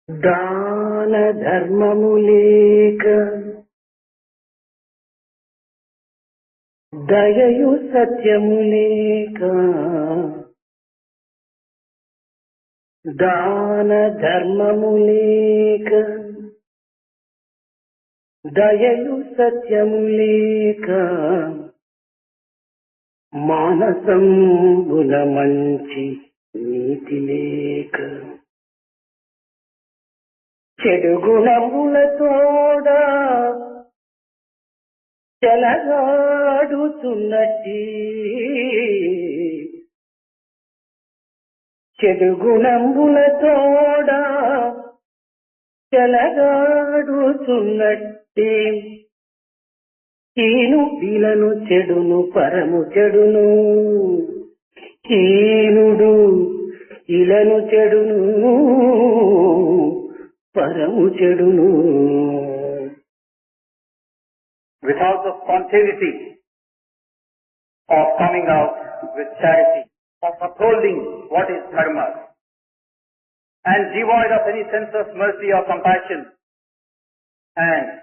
దాన ధర్మము లేక దయయు సత్యము లేక దాన ధర్మము లేక దయయు సత్యము లేక మానసంబున మంచి నీతి లేక చెడు గుణములతోడా చెలగాడుతున్నట్టి చెడు గుణములతోడా చెలగాడుతున్నట్టి హీను ఇలను చెడును పరము చెడును హీనుడు ఇలను చెడును పరము చెడును. Without the spontaneity of coming out with charity, of upholding what is dharma, and devoid of any sense of mercy or compassion, and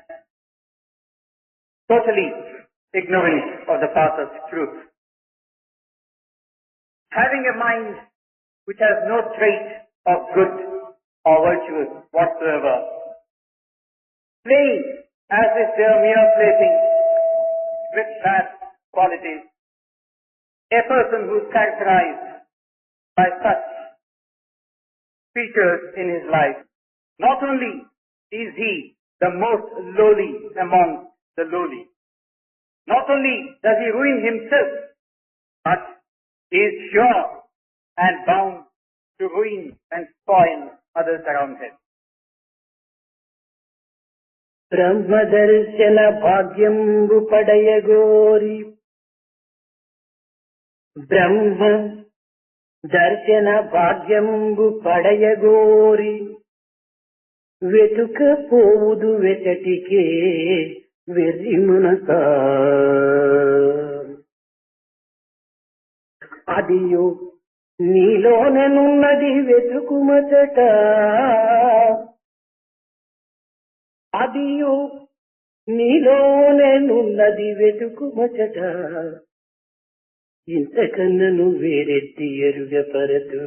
totally ignorant of the path of truth, having a mind which has no trait of good or virtuous whatsoever, playing as if they are mere playthings with bad qualities, a person who is characterized by such features in his life, not only is he the most lowly among the lowly, not only does he ruin himself, but is sure and bound to ruin and spoil others around him. బ్రహ్మదర్శన భాగ్యంబు పడయగోరి బ్రహ్మ దర్శన భాగ్యంబు పడయగోరి వెతుక పోవుదు వెచటికే వెర్రి మనస అదియు నీలోననున్నది వెతుకుమచట అదియు నీలోననున్నది వెతుకుమచట ఇంతకన్నను వేరెత్తి ఎరుగపరదు.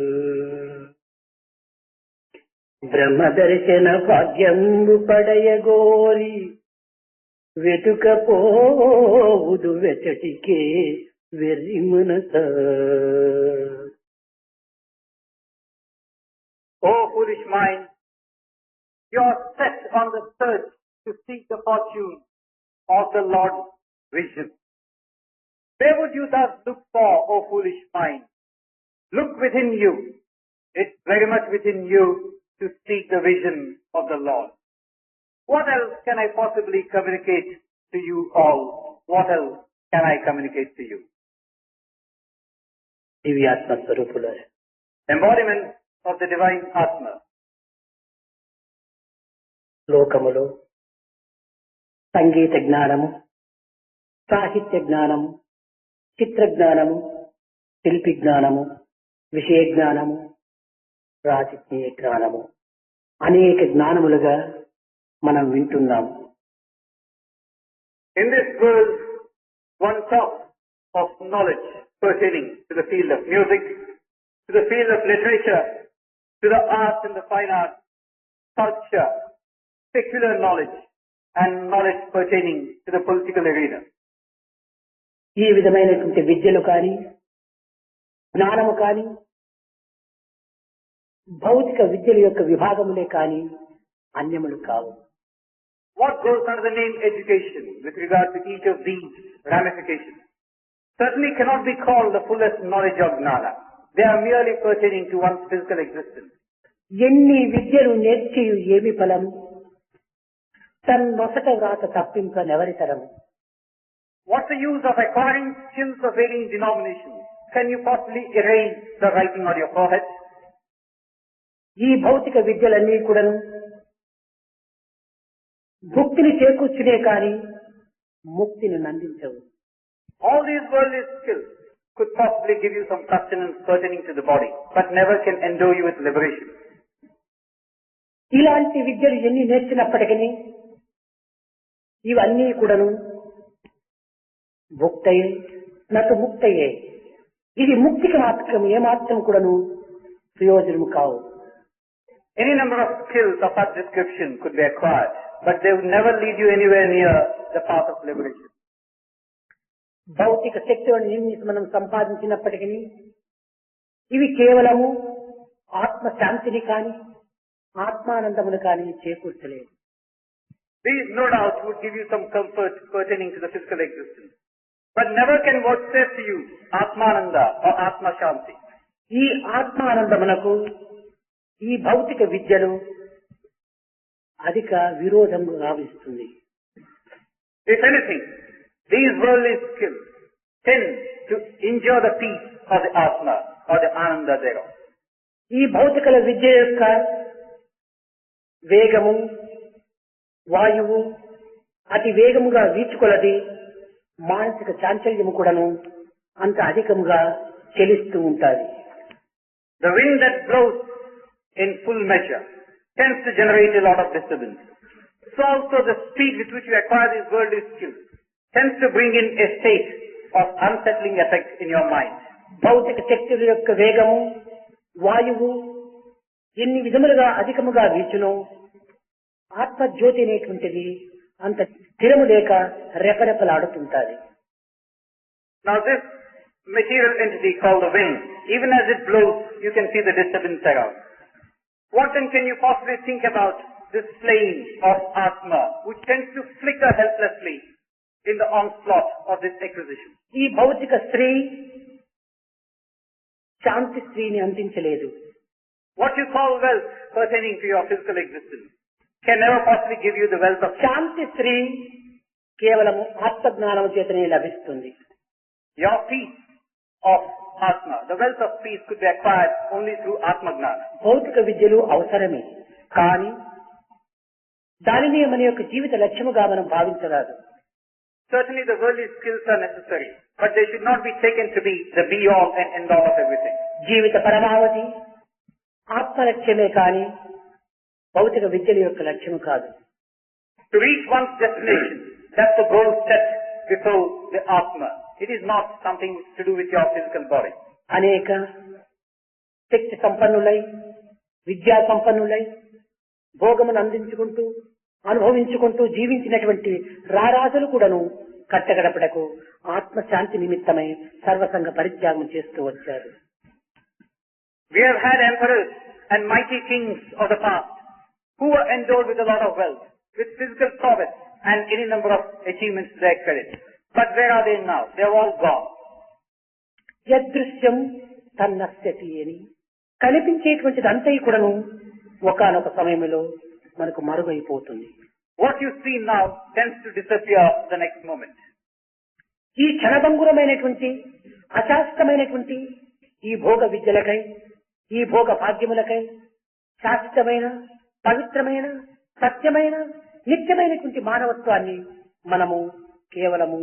బ్రహ్మదర్శన భాగ్యంబు పడయగోరి వెతుకపోవుదు వెచటికే వెర్రి మనస. O foolish mind, you are set on the search to seek the fortune of the Lord's vision. Where would you thus look for, O foolish mind? Look within you. It's very much within you to seek the vision of the Lord. What else can I possibly communicate to you all? What else can I communicate to you? దివ్యాత్మ స్వరూపులారా, Embodiment of the divine Atma. లోకములో సంగీత జ్ఞానము, సాహిత్య జ్ఞానము, చిత్ర జ్ఞానము, శిల్పి జ్ఞానము, విషయ జ్ఞానము, రాజకీయ జ్ఞానము అనేక జ్ఞానములుగా మనం వింటున్నాము. In this world, one talks of knowledge pertaining to the field of music, to the field of literature, to the arts and the fine arts, culture, secular knowledge, and knowledge pertaining to the political arena. ఈ విధమైనటువంటి విద్యలు కానీ జ్ఞానము కానీ భౌతిక విద్యల యొక్క విభాగములే కానీ అన్యములు కావు. What goes under the name education with regard to each of these ramifications certainly cannot be called the fullest knowledge of gnana. They are merely pertaining to one's physical existence. ఎన్ని విద్యలు నేర్చియు ఏమి ఫలము, తన్నొసట వ్రాత తప్పింపనెవరితరము. What's the use of acquiring skills of varying denominations? Can you possibly erase the writing on your forehead? ఈ భౌతిక విద్యలన్నీ కూడాను భుక్తిని చేకూర్చునే కాని ముక్తిని నందించవు. All these worldly skills could possibly give you some sustenance pertaining to the body, but never can endow you with liberation. ఇలాంటి విద్యలు ఎన్ని నేర్చినప్పటికీ ఇవన్నీ కూడాను భుక్తయే నటు ముక్తయే. ఇది ముక్తికి మాత్రం ఏమాత్రం కూడాను ప్రయోజనము కావు. Any number of skills of such description could be acquired, but they would never lead you anywhere near the path of liberation. భౌతిక శక్తులను మనం సంపాదించినప్పటికీ ఇవి కేవలము ఆత్మశాంతిని కాని ఆత్మానందమును కాని చేకూర్చలేవు. These no doubt would give you some comfort pertaining to the physical existence, but never can vouchsafe to you Atmananda or Atma Shanti. ఈ ఆత్మానందమునకు ఈ భౌతిక విద్యలు అధిక విరోధంగా భావిస్తుంది. If anything, these worldly skills tend to injure the peace of the Atma or the Ananda thereof. ఈ భౌతిక విద్య యొక్క వేగము వాయువు అతి వేగముగా వీచుకొలది మానసిక చాంచల్యము కూడాను అంత అధికముగా చెలిస్తూ ఉంటాది. The wind that blows in full measure tends to generate a lot of disturbance. So also the speed with which you acquire these worldly skills tends to bring in a state of unsettling effect in your mind. భౌతిక శక్తుల యొక్క వేగము వాయువు ఎన్ని విధములుగా అధికముగా వీచును ఆత్మజ్యోతి అనేటువంటిది అంత స్థిరము లేక రెపరెపలాడుతుంటాది. Now this material entity called the wind, even as it blows, you can see the disturbance around. What then can you possibly think about this flame of Atma, which tends to flicker helplessly in the onslaught of this acquisition? ఈ భౌతిక స్త్రీ శాంతి స్త్రీని అందించలేదు. What you call wealth pertaining to your physical existence can never possibly give you the wealth of శాంతి స్త్రీ కేవలము ఆత్మజ్ఞానము చేతనే లభిస్తుంది. Your peace of Atma, the wealth of peace could be acquired only through Atma Gnana. భౌతిక విద్యలు అవసరమే, కానీ దానిని మన యొక్క జీవిత లక్ష్యముగా మనం భావించరాదు. Certainly the worldly skills are necessary, but they should not be taken to be the be-all and end-all of everything. జీవిత పరమావధి ఆత్మలక్ష్యమే కానీ భౌతిక విద్యల యొక్క లక్ష్యము కాదు. To reach one's destination, that's the goal set before the Atma. It is not something to do with your physical body. అనేక శక్తి సంపన్నులై విద్యా సంపన్నులై భోగమును అందించుకుంటూ అనుభవించుకుంటూ జీవించినటువంటి రారాజులు కూడాను కట్టగడపడకు ఆత్మశాంతి నిమిత్తమై సర్వసంగ పరిత్యాగం చేస్తూ వచ్చారు. We have had emperors and mighty kings of the past who were endowed with a lot of wealth, with physical prowess and any number of achievements to their credit. But where are they now? They are all gone. యదృశ్యం తన్నస్యతి అని కనిపించేటువంటిది అంతా కూడాను ఒకానొక సమయంలో మనకు మరుగైపోతుంది. What you see now tends to disappear the next moment. ఈ క్షణభంగురమైనటువంటి అశాశ్వతమైనటువంటి ఈ భోగ విద్యలకై ఈ భోగ భాగ్యములకై శాశ్వతమైన పవిత్రమైన సత్యమైన నిత్యమైనటువంటి మానవత్వాన్ని మనము కేవలము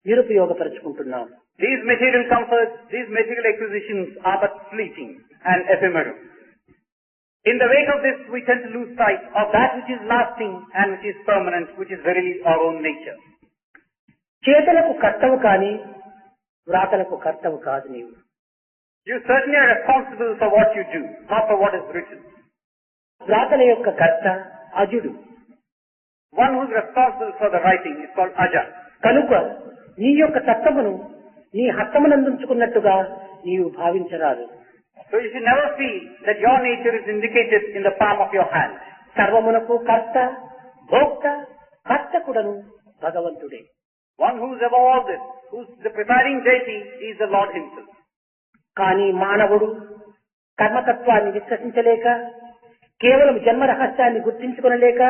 నిరుపయోగపరుచుకుంటున్నాం. These material comforts, these material acquisitions are but fleeting and ephemeral. In the wake of this, we tend to lose sight of that which is lasting and which is permanent, which is verily our own nature. చేతలకు కర్తవు కానీ వ్రాతలకు కర్తవు కాదు నీవు. You certainly are responsible for what you do, not for what is written. వ్రాతల యొక్క కర్త అజుడు. One who is responsible for the writing is called Aja. కనుక నీ యొక్క తత్వమును నీ హస్తమునందుంచుకున్నట్టుగా నీవు భావించరాదు. So you should never feel that your nature is indicated in the palm of your hand. సర్వమునకు కర్త భోక్త కర్తకుడను భగవంతుడే. One who is above all this, who is the presiding deity, is the Lord himself. కానీ మానవుడు కర్మతత్వాన్ని విశ్వసించలేక కేవలం జన్మ రహస్యాన్ని గుర్తించుకొనలేక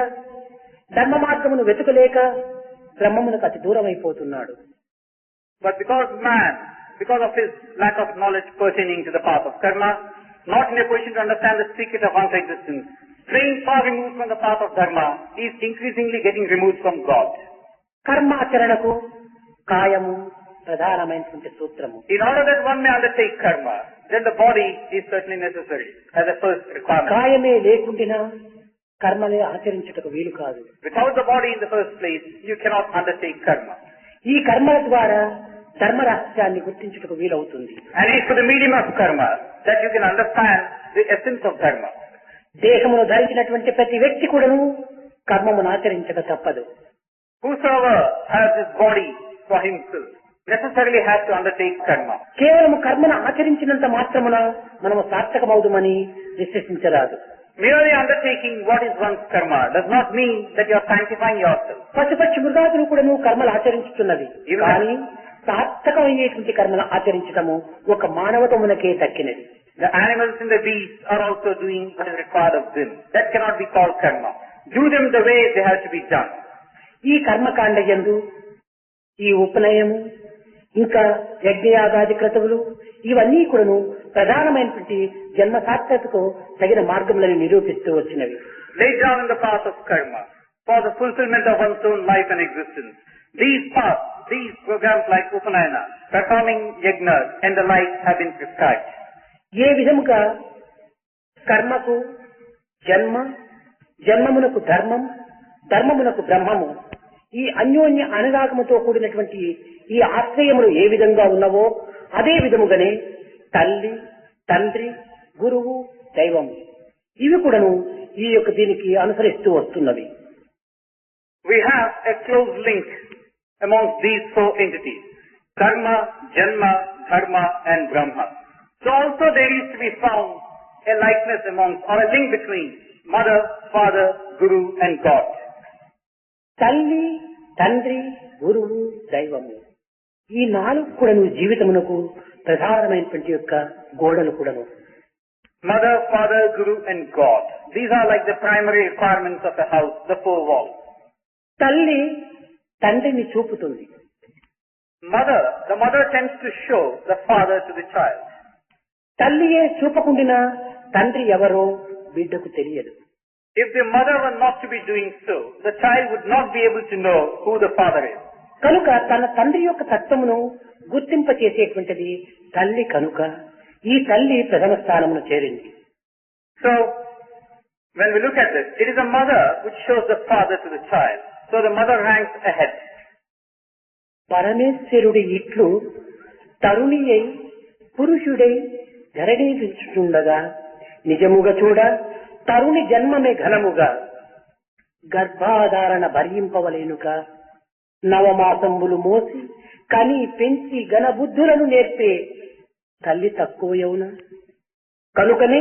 ధర్మ మార్గమును వెతుకలేక బ్రహ్మమునకు అతి దూరం అయిపోతున్నాడు. But because of his lack of knowledge pertaining to the path of karma, not in a position to understand the secret of one's existence, straying far removed from the path of dharma, he is increasingly getting removed from God. కర్మాచరణకు కాయము ప్రధానమైనటువంటి సూత్రము. In order that one may undertake karma, then the body is certainly necessary as a first requirement. కాయమే లేకుండినా కర్మలే ఆచరించుటకు వీలు కాదు. Without the body in the first place, you cannot undertake karma. ఈ కర్మల ద్వారా ధర్మ రహస్యాన్ని గుర్తించుటకు వీలవుతుంది. And it is through the medium of karma that you can understand the essence of dharma. దేహమును ధరించినటువంటి ప్రతి వ్యక్తి కూడాను కర్మమును ఆచరించక తప్పదు. Whosoever has his body for himself necessarily has to undertake karma. కేవలం కర్మను ఆచరించినంత మాత్రమున మనము సార్థకమవుదుమని విశ్వసించరాదు. Merely undertaking what is one's karma does not mean that you are sanctifying yourself. పశుపక్షి మృగాదులు కూడాను కర్మలు ఆచరించుతున్నవి. కానీ సార్థకమయ్యేటువంటి కర్మలు ఆచరించటము ఒక మానవతమునకే దక్కినది. The animals and the beasts are also doing what is required of them. That cannot be called karma. Do them the way they have to be done. ఈ కర్మకాండ యందు ఈ ఉపనయము ఇంకా యజ్ఞయాగాది క్రతువులు ఇవన్నీ కూడాను ప్రధానమైనటువంటి జన్మ సార్థకతకు తగిన మార్గములను నిరూపిస్తూ వచ్చినవి. Laid down in the path of karma for the fulfillment of one's own life and existence. These paths, these programs like Upanayana, performing yajnas and the like have been prescribed. ఏ విధముగా కర్మకు జన్మ, జన్మమునకు ధర్మం, ధర్మమునకు బ్రహ్మము ఈ అన్యోన్య అనురాగముతో కూడినటువంటి ఈ ఆశ్రయములు ఏ విధంగా ఉన్నవో అదే విధముగానే తల్లి, తండ్రి, గురువు, దైవము ఇవి కూడాను ఈ యొక్క దీనికి అనుసరిస్తూ వస్తున్నవి. We have a close link amongst these four entities: karma, janma, dharma and brahma. So also there is to be found a likeness amongst, or a link between mother, father, guru and God. తల్లి, తండ్రి, గురువు, దైవము ఈ నాలుగు కూడాను జీవితమునకు ప్రధానమైనటువంటి యొక్క గోడలు కూడాను. Mother, father, guru and God. These are like the primary requirements of a house, the four walls. తల్లి తండ్రిని చూపుతుంది. The mother tends to show the father to the child. తల్లియే చూపకుండినా తండ్రి ఎవరో బిడ్డకు తెలియదు. If the mother were not to be doing so, the child would not be able to know who the father is. కనుక తన తండ్రి యొక్క తత్వమును గుర్తింపచేసేటువంటిది తల్లి కనుక ఈ తల్లి ప్రథమ స్థానమును చేరింది. So, when we look at this, it is a mother which shows the father to the child. So the mother ranks ahead. పరమేశ్వరుడి ఇట్లు తరుణి అయి పురుషుడై ధరణీచుండగా నిజముగా చూడ తరుణి జన్మమే ఘనముగా గర్భాధారణ భరింపవలేనుక నవమాసంబులు మోసి కని పెంచి ఘనబుద్ధులను నేర్పే తల్లి తక్కువయవునా కనుకనే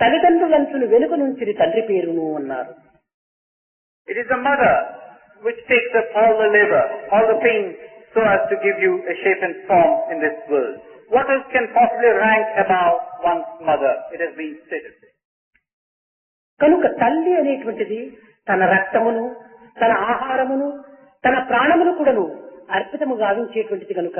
తల్లిదండ్రులంచును వెనుక నుంచి తండ్రి పేరును అన్నారు. It is the mother which takes up all the labor, all the pains, so as to give you a shape and form in this world. What else can possibly rank above one's mother? It has been stated. కనుక తల్లి అనేటువంటిది తన రక్తమును, తన ఆహారమును, తన ప్రాణమును కూడాను అర్పితము గావించేటువంటిది కనుక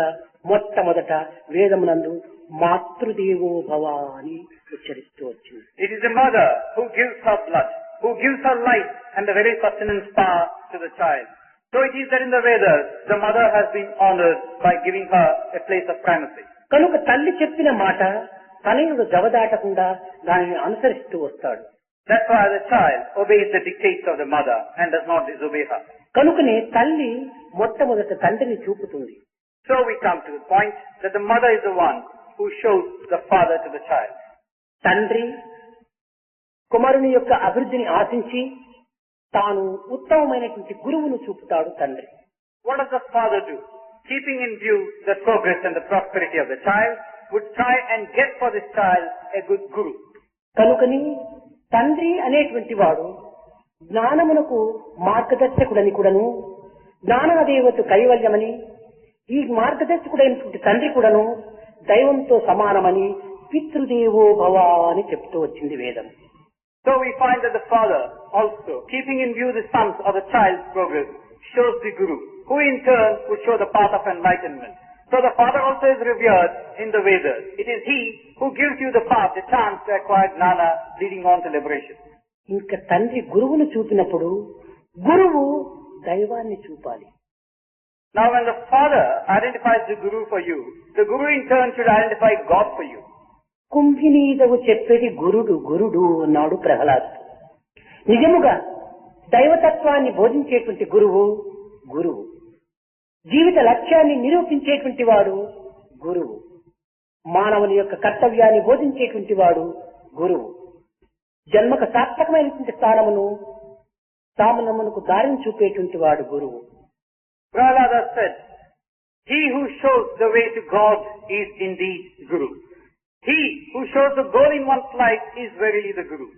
మొట్టమొదట వేదమునందు మాతృదేవో భవ అని ఉచ్చరిస్తూ వచ్చింది. It is the mother who gives her blood, who gives her life and the very sustenance power to the child. So it is that in the Vedas, the mother has been honored by giving her a place of primacy. కనుక తల్లి చెప్పిన మాట తనయుడు జవదాటకుండా దానిని అనుసరిస్తూ వస్తాడు. That's why the child obeys the dictates of the mother and does not disobey her. కనుకనే తల్లి మొట్టమొదట తండ్రిని చూపుతుంది. So we come to the point that the mother is the one who shows the father to the child. తండ్రి కుమారుని యొక్క అభివృద్ధిని ఆశించి తాను ఉత్తమమైనటువంటి గురువును చూపుతాడు తండ్రి. What does the father do? Keeping in view the progress and the prosperity of the child, would try and get for this child a good guru. కనుకని తండ్రి అనేటువంటి వాడు జ్ఞానమునకు మార్గదర్శకుడని కూడాను, జ్ఞానదేవత కైవల్యమని, ఈ మార్గదర్శకుడైనటువంటి తండ్రి కూడాను దైవంతో సమానమని పితృదేవో భవ అని చెప్తూ వచ్చింది వేదం. So we find that the father also, keeping in view the son's or the child's progress, shows the guru, who in turn would show the path of enlightenment. So the father also is revered in the Vedas. It is he who gives you the path, the chance to acquire gnana, leading on to liberation. ఇంకా తండ్రి గురువును చూపినప్పుడు గురువు దైవాన్ని చూపాలి. Now when the father identifies the guru for you, the guru in turn should identify God for you. కుంభినీదవు చెప్పేది గురుడు గురుడు అన్నాడు ప్రహ్లాదుడు. నిజముగా దైవతత్వాన్ని బోధించేటువంటి గురువు గురువు, జీవిత లక్ష్యాన్ని నిరూపించేటువంటి వాడు గురువు, మానవుని యొక్క కర్తవ్యాన్ని బోధించేటువంటి వాడు గురువు, జన్మకు సార్థకమైనటువంటి స్థానమును సామనమునకు దారిని చూపేటువంటి వాడు గురువు. Prahlada said, he who shows the way to God is indeed Guru. He who shows the goal in one's life is verily the Guru.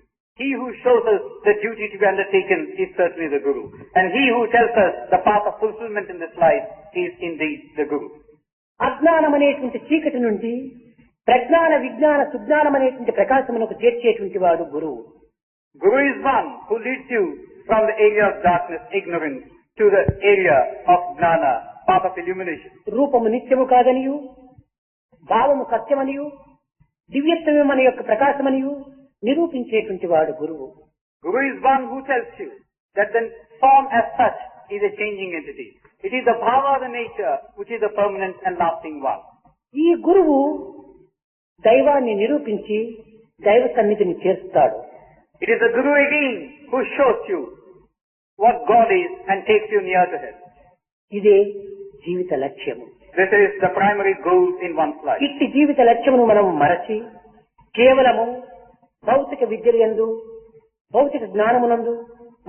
He who shows us the duty to be undertaken is certainly the Guru. And he who tells us the path of fulfillment in this life is indeed the Guru. అజ్ఞానం అనేటువంటి చీకటి నుండి ప్రజ్ఞాన విజ్ఞాన సుజ్ఞానం అనేటువంటి ప్రకాశమునకు చేర్చేటువంటి వాడు గురువు. Guru is one who leads you from the area of darkness, ignorance, to the area of gnana, path of illumination. రూపము నిత్యము కాదనియు, భావము సత్యమనియు, దివ్యత్వమే మన యొక్క ప్రకాశమనియు నిరూపించేటువంటి వాడు గురువు. Guru is one who tells you that the form as such is a changing entity. It is the bhava, the nature, which is the permanent and lasting one. ఈ గురువు దైవాన్ని నిరూపించి దైవ సన్నిధిని చేస్తాడు. It is the Guru again who shows you what God is and takes you near to Him. ఇదే జీవిత లక్ష్యము. This is the primary goal in one's life. ఇట్టి జీవిత లక్ష్యమును మనం మరచి కేవలము భౌతిక విద్యలందు భౌతిక జ్ఞానమునందు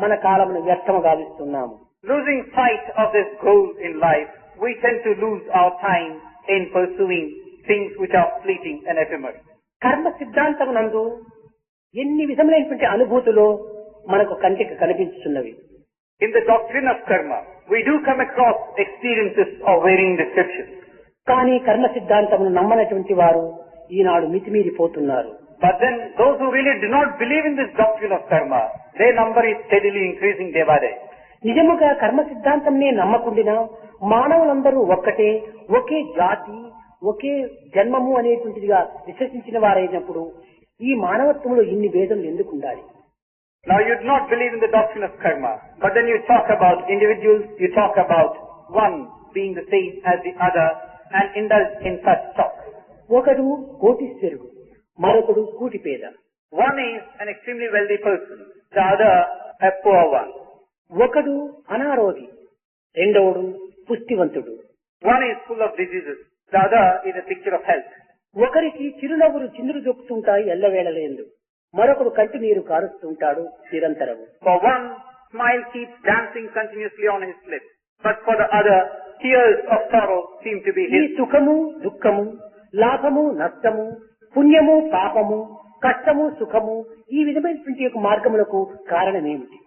మన కాలమును వ్యర్థము గావిస్తున్నాము. Losing sight of this goal in life, we tend to lose our time in pursuing things which are fleeting and ephemeral. కర్మ సిద్ధాంతమునందు ఎన్ని విధములైనటువంటి అనుభూతులు మనకు కంటికి కనిపించుతున్నవి. In the doctrine of karma, we do come across experiences of varying descriptions. కానీ కర్మ సిద్ధాంతమును నమ్మనటువంటి వారు ఈనాడు మితిమీరిపోతున్నారు. But then those who really do not believe in this doctrine of karma, their number is steadily increasing day by day. నిజముగా కర్మ సిద్ధాంతంనే నమ్మకుండినా మానవులందరూ ఒక్కటే, ఒకే జాతి, ఒకే జన్మము అనేటువంటిదిగా విశ్వసించిన వారైనప్పుడు ఈ మానవత్వంలో ఇన్ని భేదములు ఎందుకు ఉండాలి? Now you do not believe in the doctrine of karma, but then you talk about individuals, you talk about one being the same as the other and indulge in such talk. ఒకడు కోటీశ్వరుడు, మరొకడు కూటిపేద. One is an extremely wealthy person, the other a poor one. ఒకడు అనారోగి, రెండవడు పుష్టివంతుడు. One is full of diseases, the other is a picture of health. ఒకరికి చిరునవ్వులు చిందులు దొక్కుతుంటాయి ఎల్లవేళలేందు, మరొకడు కంటి నీరు కారుస్తుంటాడు నిరంతరము. For one, smile keeps dancing continuously on his lips, but for the other, tears of sorrow seem to be ఈ his. సుఖము దుఃఖము, లాభము నష్టము, పుణ్యము పాపము, కష్టము సుఖము, ఈ విధమైనటువంటి యొక్క మార్గములకు కారణమేమిటి?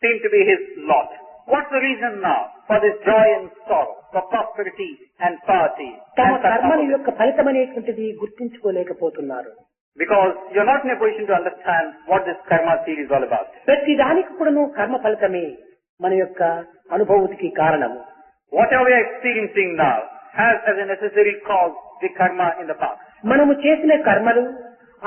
Seem to be his lot. What's the reason now for this joy and sorrow, for prosperity and poverty? తమ and such కర్మల opposites? యొక్క ఫలితం అనేటువంటిది గుర్తించుకోలేకపోతున్నారు. Because you're not in a position to understand what this karma seed is all about. ప్రతి దానికి కూడాను కర్మ ఫలితమే మన యొక్క అనుభూతికి కారణము. Whatever we are experiencing now has as a necessary cause the karma in the past. మనము చేసిన కర్మలు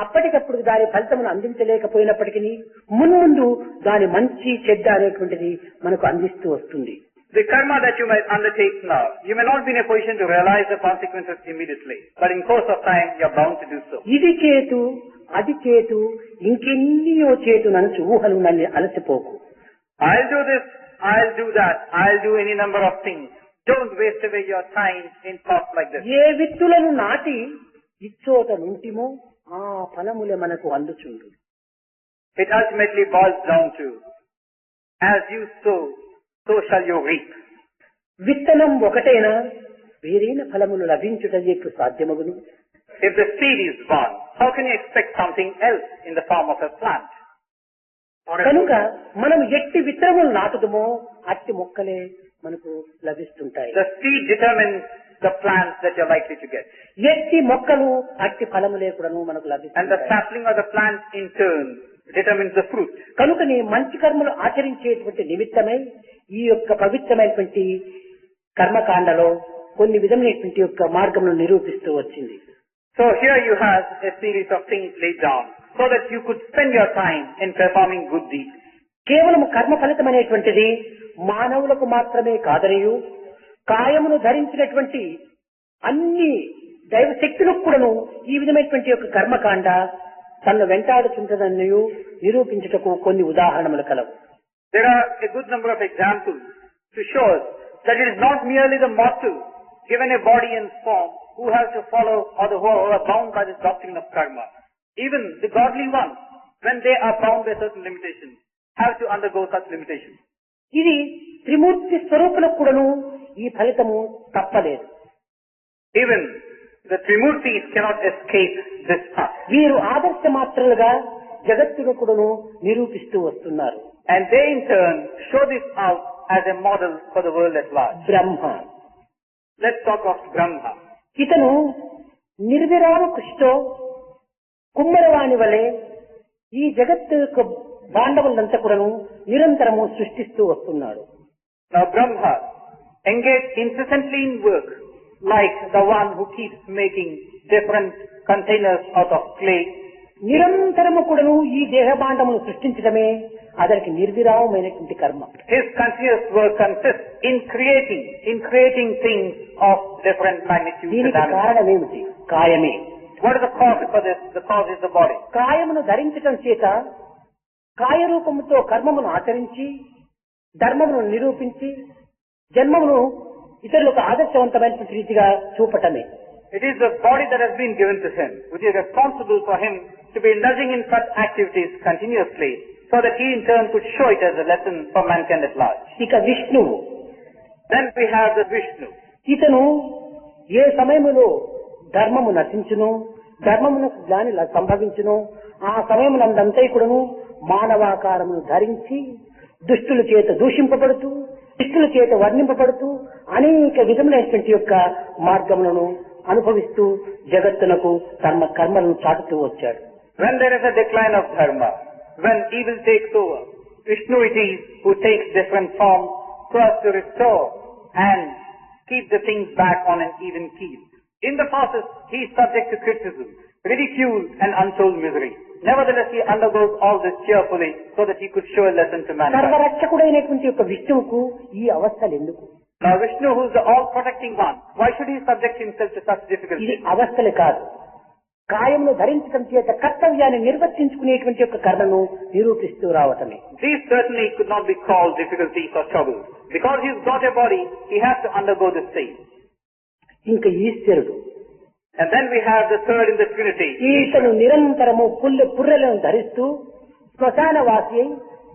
అప్పటికప్పుడు దాని ఫలితమును అందించలేకపోయినప్పటికీ మున్ముందు దాని మంచి చెడ్డ అనేటువంటిది మనకు అందిస్తూ వస్తుంది. The karma that you might undertake now, you may not be in a position to realize the consequences immediately, but in course of time you are bound to do so. ఇది చేతు అది చేతు ఇంకెన్నో చేతు నన్ను ఊహలు నన్ను అలసిపోకు. I'll do this, I'll do that, I'll do any number of things. Don't waste away your time in thoughts like this. ఏ విత్తులను నాటి ఇచ్చోట నుంటిమో ఆ ఫలములే మనకు అందుచుండు. It ultimately boils down to, as you sow, so shall you reap. విత్తనం ఒకటేనా వేరైన ఫలములు లభించుట నీకు సాధ్యమగును? If the seed is one, how can you expect something else in the form of a plant? Or a కనుక fruit? మనం ఎట్టి విత్తనములు నాటుదమో అట్టి మొక్కలే మనకు లభిస్తుంటాయి. The seed determines the plants that you're likely to get. ఎట్టి మొక్కలు అట్టి ఫలములే కూడాను మనకు And the లభిస్తుంటాయి. sapling or the plant in turn determines the fruit. కనుకని మంచి కర్మలు ఆచరించేటువంటి నిమిత్తమై ఈ యొక్క పవిత్రమైనటువంటి కర్మకాండలో కొన్ని విధమైనటువంటి యొక్క మార్గములను నిరూపిస్తూ వచ్చింది. So here you have a series of things laid down so that you could spend your time in performing good deeds. కేవలం కర్మ ఫలితం అనేటువంటిది మానవులకు మాత్రమే కాదనియు కాయమును ధరించినటువంటి అన్ని దైవ శక్తులకు కూడాను ఈ విధమైనటువంటి యొక్క కర్మకాండ తనను వెంటాడుచుంటదనియు నిరూపించుటకు కొన్ని ఉదాహరణలు కలవు. There are a good number of examples to show us that it is not merely the mortal given a body and form who have to follow or who are bound by this doctrine of karma. Even the godly ones, when they are bound by certain limitations, have to undergo such limitations. ఇది త్రిమూర్తి స్వరూపులకు కూడాను ఈ ఫలితము తప్పలేదు. Even the Trimurtis cannot escape this path. వీరు ఆదర్శ మాత్రలుగా జగత్తును కూడాను నిరూపిస్తూ వస్తున్నారు. And they in turn show this out as a model for the world at large. Brahma, Let's talk of Brahma. ఇతను నిర్విరామ కృషితో కుమ్మరవాణి వలె ఈ జగత్తు యొక్క భాండవులంతా కూడాను నిరంతరము సృష్టిస్తూ వస్తున్నాడు. Now Brahma engaged incessantly in work like the one who keeps making different containers out of clay. నిరంతరము కూడాను ఈ దేహ భాండమును సృష్టించడమే అతనికి నిర్విరామమైనటువంటి కర్మ. His continuous work consists in creating things of different magnitudes. దీనికి కారణం ఏమిటి? కాయమే. What is the cause for this? The cause is the body. కాయమును ధరించటం చేత కాయరూపముతో కర్మమును ఆచరించి ధర్మమును నిరూపించి జన్మమును ఇతరులకు ఆదర్శవంతమైనటువంటి రీతిగా చూపటమే. It is the body that has been given to him, which is responsible for him to be indulging in such activities continuously, so that he in turn could show it as a lesson for mankind at large. ఇక విష్ణువు. Then we have the Vishnu. ఇతను ఏ సమయములో ధర్మము నశించును, ధర్మమునకు జ్ఞాని సంభవించును, ఆ సమయమునందంతా కూడాను మానవాకారమును ధరించి దుష్టుల చేత దూషింపబడుతూ దుష్టుల చేత వర్ణింపబడుతూ అనేక విధములైనటువంటి యొక్క మార్గములను అనుభవిస్తూ జగత్తునకు తమ కర్మలను చాటుతూ వచ్చాడు. When there is a decline of dharma, when evil takes over, Vishnu it is who takes different forms so as to restore and keep the things back on an even keel. In the process, he is subject to criticism, ridicule and untold misery. Nevertheless, he undergoes all this cheerfully so that he could show a lesson to mankind. సర్వరక్షకుడైనటువంటి యొక్క విష్ణువుకు ఈ అవస్థలు ఎందుకు? Now Vishnu, who is the all-protecting one, why should he subject himself to such ఇది difficulties? అవస్థలే కాదు, కాయమును ధరించడం చేత కర్తవ్యాన్ని నిర్వర్తించుకునేటువంటి యొక్క కర్మను నిరూపిస్తూ రావటమే. These certainly could not be called difficulties or troubles. Because he's got a body, he has to undergo this thing. ఇంకా ఈశ్వరుడు. And then we have the third in the Trinity. ఈతను నిరంతరము పుర్రెలను ధరిస్తూ శ్మశానవాసి అయి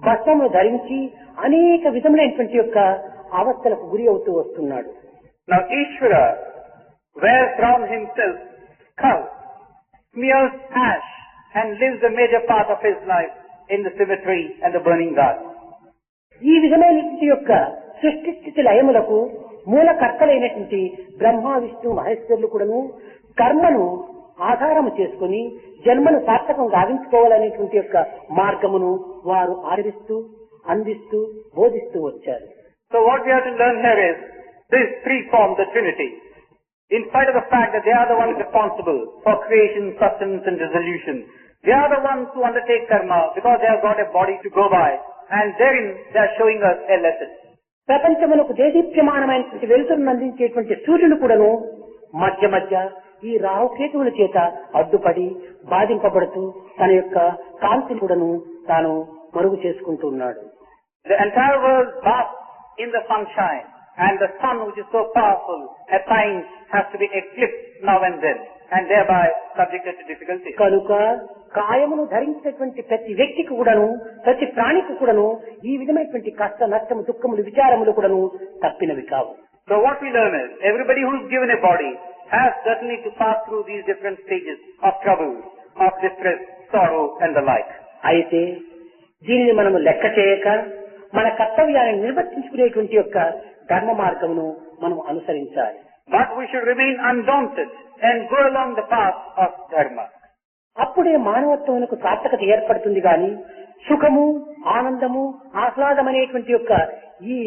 భస్మమును ధరించి అనేక విధములైనటువంటి యొక్క అవస్థలకు గురి అవుతూ వస్తున్నాడు. Now Ishvara wears round himself skull, smears ash and lives a major part of his life in the cemetery and the burning garden. ఈ విధమైనటువంటి యొక్క సృష్టి స్థితి లయములకు మూలకర్తలైనటువంటి బ్రహ్మ విష్ణు మహేశ్వరులు కూడాను కర్మను ఆధారము చేసుకుని జన్మను సార్థకం గావించుకోవాలనేటువంటి యొక్క మార్గమును వారు ఆచరిస్తూ అందిస్తూ బోధిస్తూ వచ్చారు. So what we have to learn here is these three form the Trinity. In spite of the fact that they are the ones responsible for creation, sustenance and dissolution, they are the ones who undertake karma because they have got a body to go by, and therein they are showing us a lesson. ప్రపంచమునకు దేదీప్యమానమైనటువంటి వెలుతురును అందించేటువంటి సూర్యుడు కూడాను మధ్య మధ్య ఈ రాహుకేతువుల చేత అడ్డుపడి బాధింపబడుతూ తన యొక్క కాంతిని కూడాను తాను మరుగు చేసుకుంటూ ఉన్నాడు. The entire world basks in the sunshine, and the sun, which is so powerful, at times has to be eclipsed now and then, and thereby subjected to difficulties. కనుక కాయమును ధరించినటువంటి ప్రతి వ్యక్తికి కూడాను ప్రతి ప్రాణికి కూడాను ఈ విధమైనటువంటి కష్ట నష్టము దుఃఖములు విచారములు కూడాను తప్పినవి కావు. So what we learn is, everybody who is given a body has certainly to pass through these different stages of trouble, of distress, sorrow and the like. అయితే దీనిని మనము లెక్క చేయక మన కర్తవ్యాన్ని నిర్వర్తించుకునేటువంటి యొక్క ధర్మ మార్గమును మనం అనుసరించాలి. But we should remain undaunted and go along the path of dharma. అప్పుడే మానవత్వమునకు సార్థకత ఏర్పడుతుంది గాని సుఖము ఆనందము ఆహ్లాదం అనేటువంటి యొక్క ఈ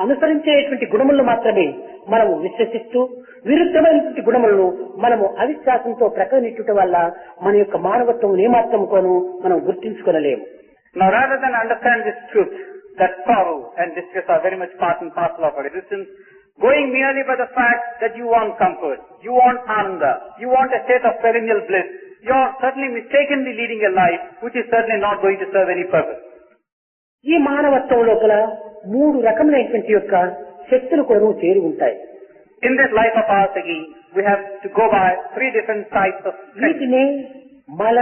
అనుసరించేటువంటి గుణములను మాత్రమే మనము విశ్వసిస్తూ విరుద్ధమైనటువంటి గుణములను మనము అవిశ్వాసంతో ప్రకటించుట వల్ల మన యొక్క మానవత్వం ఏమాత్రం కోను మనం గుర్తించుకొనలేము. Now rather than understand this truth, that sorrow and distress are very much part and parcel of our existence, going merely by the fact that you want comfort, you want ananda, you want a state of perennial bliss, you are certainly mistakenly leading a life which is certainly not going to serve any purpose. ఈ మానవత్వం లోపల 3 రకములైనటువంటి యొక్క శక్తులు కూడా చేరి ఉంటాయి. In this life of ours again, we have to go by 3 different types of strength. వీటినే మల,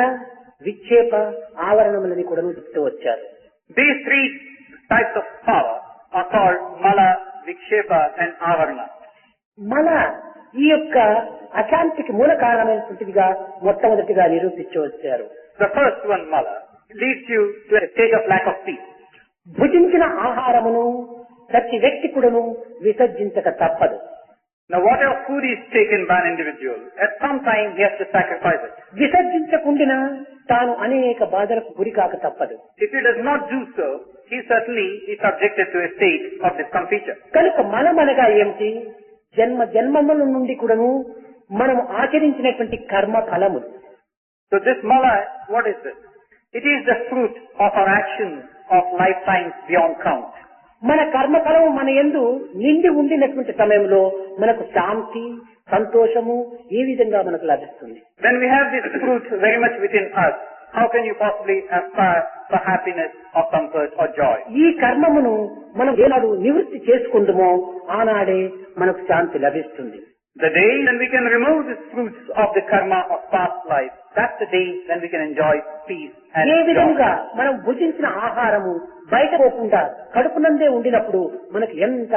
విక్షేప, ఆవరణములని కూడా చెప్తూ వచ్చారు. These 3 types of power are called Mala, Vikshepa and Avarana. మల ఈ యొక్క అశాంతికి మూల కారణమైనటువంటిదిగా మొట్టమొదటిగా నిరూపించి వచ్చారు. The first one, Mala, leads you to a state of lack of peace. భుజించిన ఆహారమును ప్రతి వ్యక్తి కూడాను విసర్జించక తప్పదు. Now whatever food is taken by an individual, at some time he has to sacrifice it. విసర్జించకుండా తాను అనేక బాధలకు గురికాక తప్పదు. If he does not do so, he certainly is subjected to a state of discomfiture. కనుక మనమనగా ఏమిటి? జన్మ జన్మముల నుండి కూడాను మనము ఆచరించినటువంటి కర్మ ఫలములు. So this Mala, what is it? It is the fruit of our actions of lifetimes beyond count. మన కర్మఫలము మన యందు నిండి ఉండినటువంటి సమయంలో మనకు శాంతి, సంతోషము ఏ విధంగా మనకు లభిస్తుంది? When we have this fruit very much within us, how can you possibly aspire for happiness or comfort or joy? ఈ కర్మమును మనం ఏనాడు నివృత్తి చేసుకుందుమో ఆనాడే మనకు శాంతి లభిస్తుంది. The day when we can remove the fruits of the karma of past life, that's the day when we can enjoy peace and A joy. విధంగా మనం భుజించిన ఆహారము బయట పోకుండా కడుపునందే ఉండినప్పుడు మనకు ఎంత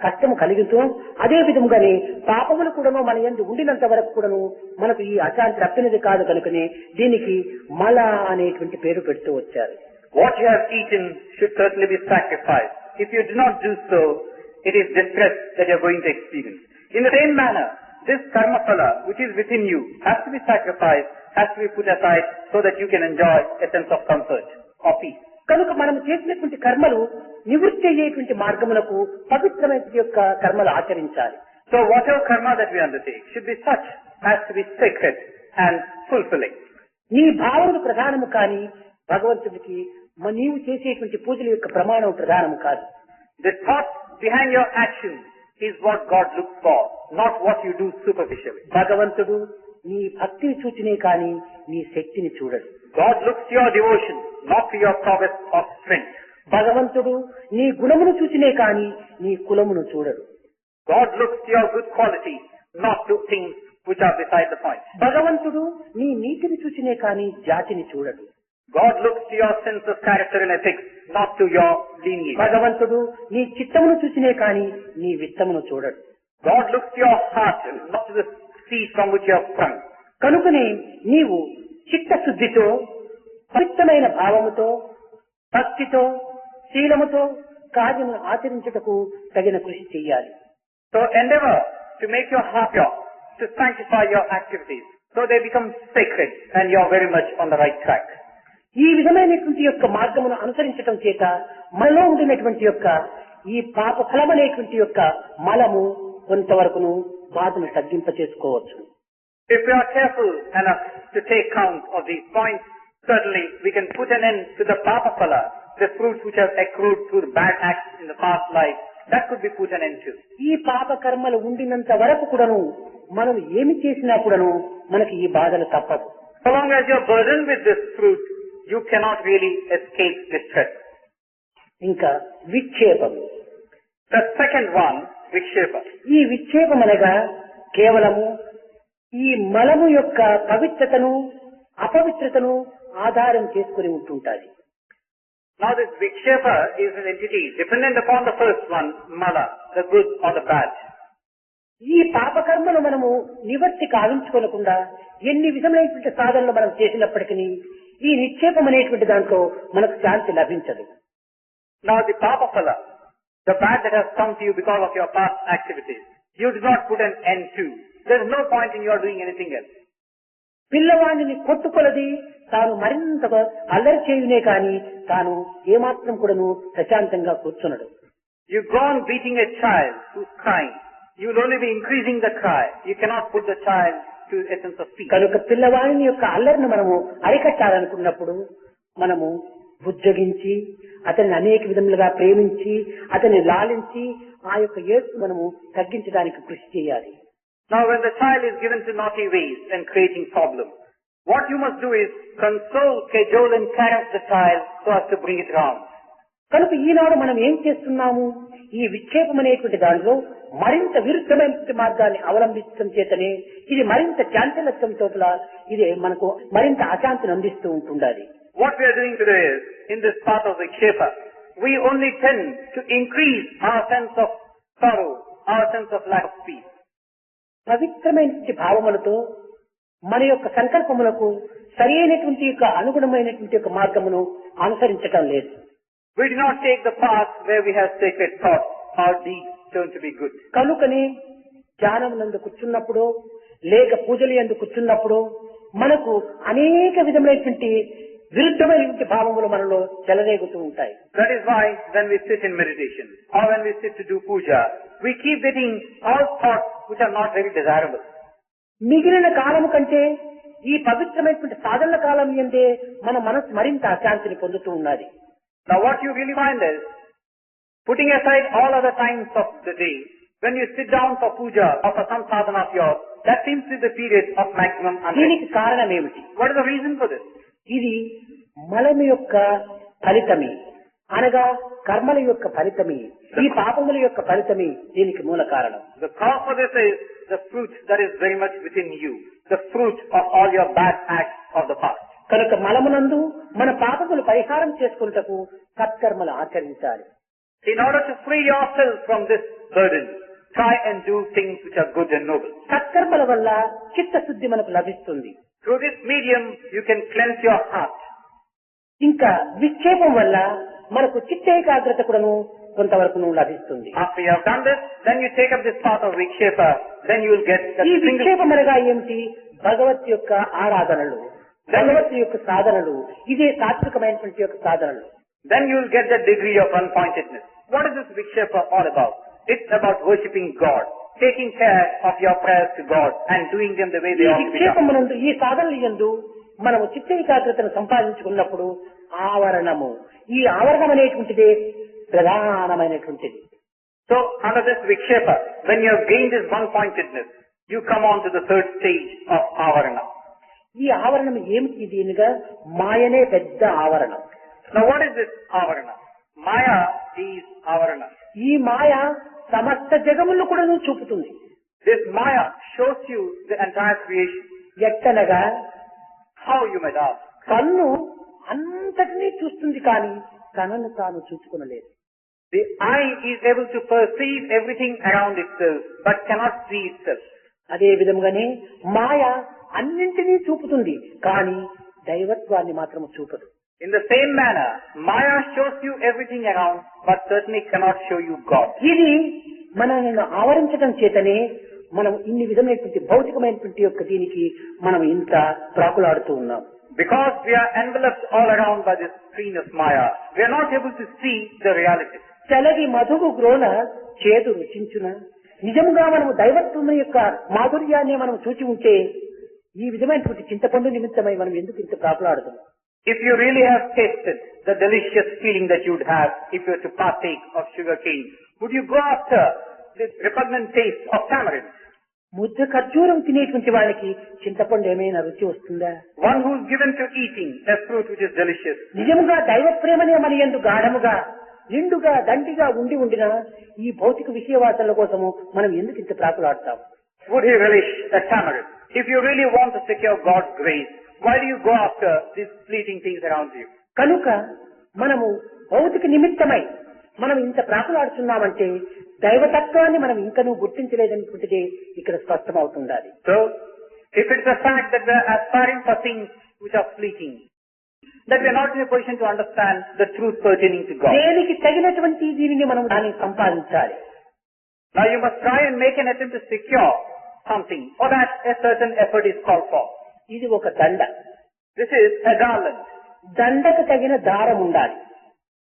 కష్టము కలిగిందో అదే విధముగానే పాపములు కూడాను మన యందు ఉండినంత వరకు కూడాను మనకు ఈ అశాంతి తప్పినది కాదు కనుకనే దీనికి మల అనేటువంటి పేరు పెడుతూ వచ్చారు. What you have eaten should certainly be sacrificed. If you do not do so, it is distress that you are going to experience. In the same manner, this karma phala which is within you has to be sacrificed, has to be put aside so that you can enjoy a sense of comfort or peace. కనుక మనం చేసినటువంటి కర్మలు నివృత్తి అయ్యేటువంటి మార్గములకు పవిత్రమైన యొక్క కర్మలు ఆచరించాలి. So whatever karma that we undertake should be such as to be sacred and fulfilling. నీ భావములు ప్రధానము కానీ భగవంతుడికి నీవు చేసేటువంటి పూజల యొక్క ప్రమాణం ప్రధానము కాదు. The thought behind your actions is what God looks for, not what you do superficially. భగవంతుడు నీ భక్తిని చూచినే కానీ నీ శక్తిని చూడడు. God looks to your devotion, not to your prowess or strength. భగవంతుడు నీ గుణమును చూచినే కానీ నీ కులమును చూడడు. God looks to your good qualities, not to things which are beside the point. భగవంతుడు నీ నీతిని చూచినే కానీ జాతిని చూడడు. God looks to your sense of character and ethics, not to your lineage. భగవంతుడు నీ చిత్తమును చూచినే కానీ నీ విత్తమును చూడడు. God looks to your heart, not to the seed from which you have sprung. కనుకనే నీవు చిత్తశుద్ధితో పవిత్రమైన భావముతో భక్తితో శీలముతో కార్యమును ఆచరించుటకు తగిన కృషి చెయ్యాలి. So endeavor to make your heart pure, to sanctify your activities, so they become sacred and you are very much on the right track. ఈ విధమైనటువంటి యొక్క మార్గమును అనుసరించటం చేత మనలో ఉండినటువంటి యొక్క ఈ పాప ఫలమనేటువంటి యొక్క మలము కొంతవరకును బాధను తగ్గింప చేసుకోవచ్చు. If we are careful enough to take count of these points, certainly we can put an end to the papa phala, the fruits which have accrued through the bad acts in the past life. That could be put an end to. ఈ పాప కర్మలు ఉండినంత వరకు కూడాను మనం ఏమి చేసినా కూడాను మనకి ఈ బాధలు తప్పదు. So long as you are burdened with this fruit, you cannot really escape distress. ఇంకా విక్షేపం. The second one, Vikshepa. ఈ విక్షేపం అనగా కేవలము ఈ మలము యొక్క పవిత్రతను అపవిత్రతను ఆధారం చేసుకుని ఉంటుంటాది. Now this Vikshepa is an entity dependent upon the first one, Mala, the good or the bad. ఈ పాపకర్మను మనము నివర్తి కావించుకోనకుండా ఎన్ని విధమైనటువంటి సాధనలు మనం చేసినప్పటికీ ఈ నిక్షేపం అనేటువంటి దాంట్లో మనకు శాంతి లభించదు. Now the papa phala, the bad that has come to you because of your past activities, you do not put an end to. There is no point in your doing anything else. పిల్లవాడిని కొట్టుకొలది తాను మరింతగా అల్లరి చేయునే కానీ తాను ఏమాత్రం కూడాను ప్రశాంతంగా కూర్చున్నాడు. You go on beating a child who's crying. You will only be increasing the cry. You cannot put the child to a sense of peace. కనుక పిల్లవాడిని యొక్క అల్లరిని మనము అరికట్టాలనుకున్నప్పుడు మనము బుజ్జగించి అతన్ని అనేక విధములుగా ప్రేమించి అతన్ని లాలించి ఆ యొక్క ఏడుపు మనము తగ్గించడానికి కృషి చేయాలి. Now when the child is given to naughty ways and creating problems, What you must do is console, cajole and caress the child so as to bring it round. కనుక ఈనాడు మనం ఏం చేస్తున్నాము? ఈ విక్షేపం అనేటువంటి దానిలో మరింత విరుద్ధమైన మార్గాన్ని అవలంబించడం చేతనే ఇది మరింత చాంచల్యత్వం చోట్ల ఇది మనకు మరింత అశాంతిని అందిస్తూ ఉంటుండాలి. What we are doing today is, in this path of Vikshepa, we only tend to increase our sense of sorrow, our sense of lack of peace. పవిత్రమైన భావములతో మన యొక్క సంకల్పములకు సరైనటువంటి యొక్క అనుగుణమైనటువంటి యొక్క మార్గమును అనుసరించటం లేదు. We do not take the path where we have sacred thoughts, our deeds turn to be good. కనుకనే ధ్యానం నందు కూర్చున్నప్పుడు లేక పూజలు యందు కూర్చున్నప్పుడు మనకు అనేక విధమైనటువంటి విరుద్ధమైనటువంటి భావములు మనలో చెలరేగుతూ ఉంటాయి. That is why when we sit in meditation or when we sit to do puja, we keep getting all thoughts which are not very desirable. మిగిలిన కాలము కంటే ఈ పవిత్రమైనటువంటి సాధనల కాలం యందే మన మనసు మరింత అశాంతిని పొందుతూ ఉన్నది. Now what you really find is, putting aside all other times of the day, when you sit down for puja or for some sadhana of yours, that seems to be the period of maximum unrest. దీనికి కారణం ఏమిటి? What is the reason for this? ఇది మలము యొక్క ఫలితమే, అనగా కర్మల యొక్క ఫలితమే, ఈ పాపముల యొక్క ఫలితమే దీనికి మూల కారణం. The cause for this is the fruit that is very much within you, the fruit of all your bad acts of the past. కనుక మలమునందు మన పాపములు పరిహారం చేసుకున్నటకు సత్కర్మలు ఆచరించాలి. In order to free yourself from this burden, try and do things which are good and noble. సత్కర్మల వల్ల చిత్తశుద్ధి మనకు లభిస్తుంది. Through this medium, you can cleanse your heart. ఇంకా విక్షేపం వల్ల మనకు చిత్త ఏకాగ్రత కూడాను కొంతవరకు లభిస్తుంది. After you have done this, then you take up this path of Vikshepa, then you will get that ఈ single... విక్షేపం అనగా ఏమిటి? భగవత్ యొక్క ఆరాధనలు, భగవత్ యొక్క సాధనలు, ఇదే సాత్వికమైనటువంటి యొక్క సాధనలు. Then you will get that degree of unpointedness. What is this Vikshepa all about? It's about worshipping God, taking care of your prayers to God and doing them the way ఈ they ought to be done. విక్షేపమునందు, ఈ సాధనలు యందు మనము చిత్త ఏకాగ్రతను సంపాదించుకున్నప్పుడు ఆవరణము, ఈ ఆవరణం అనేటువంటిదే ప్రధానమైనటువంటిది. So under this Vikshepa, when you have gained this one-pointedness, you come on to the third stage of Avarana. ఈ ఆవరణం ఏమిటి? దీనిగా మాయనే పెద్ద ఆవరణం. Now what is this Avarana? Maya is Avarana. ఈ మాయ సమస్త జగములను కూడా చూపుతుంది. This Maya shows you the entire creation. ఎట్టనగా How, you might ask? కన్ను అంతటినీ చూస్తుంది, కానీ తనను తాను చూసుకునలేదు. The eye is able to perceive everything around itself, but cannot see itself. అదే విధంగానే మాయ అన్నింటినీ చూపుతుంది, కానీ దైవత్వాన్ని మాత్రం చూపదు. In the same manner, Maya shows you everything around, but certainly cannot show you God. ఇది మనల్ని ఆవరించడం చేతనే మనం ఇన్ని విధమైనటువంటి భౌతికమైనటువంటి యొక్క దీనికి మనం ఇంత ప్రాకులాడుతూ ఉన్నాం. Because we are enveloped all around by this screen of Maya, we are not able to see the reality. చలవి మధుగు గ్రోల చేదు రుచించున, నిజంగా మనము దైవత్వం యొక్క మాధుర్యాన్ని మనం చూచి ఉంటే ఈ విధమైనటువంటి చింతపండు నిమిత్తమై మనం ఎందుకు ఇంత ప్రాకులాడుతాం? If you really have tasted the delicious feeling that you would have if you were to partake of sugar cane, would you go after the repugnant taste of tamarind? ముద్ద ఖర్జూరం తినేటువంటి వాళ్ళకి చింతపండు ఏమైనా రుచి వస్తుందా? One who is given to eating a fruit which is delicious. నిజముగా దైవ ప్రేమనే మన యందు గాఢముగా నిండుగా దండిగా ఉండినా ఈ భౌతిక విషయవాసనల కోసము మనం ఎందుకు ఇంత ప్రాకులాడతాం? Would he relish a tamarind? If you really want to secure God's grace, why do you go after these fleeting things around you? కనుక మనము భౌతిక నిమిత్తమై మనం ఇంత ప్రాకులాడుతున్నామంటే దైవతత్వాన్ని మనం ఇంకనూ గుర్తించలేదనుకుంటే ఇక్కడ స్పష్టమవుతుండాలి. So, if it's a fact that we are aspiring for things which are fleeting, that we are not in a position to understand the truth pertaining to God. దేనికి తగినటువంటి దీనిని మనం దాన్ని సంపాదించాలి. Now you must try and make an attempt to secure something. For that a certain effort is called for. ఇది ఒక దండ. This is a garland. దండకు తగిన దారం ఉండాలి.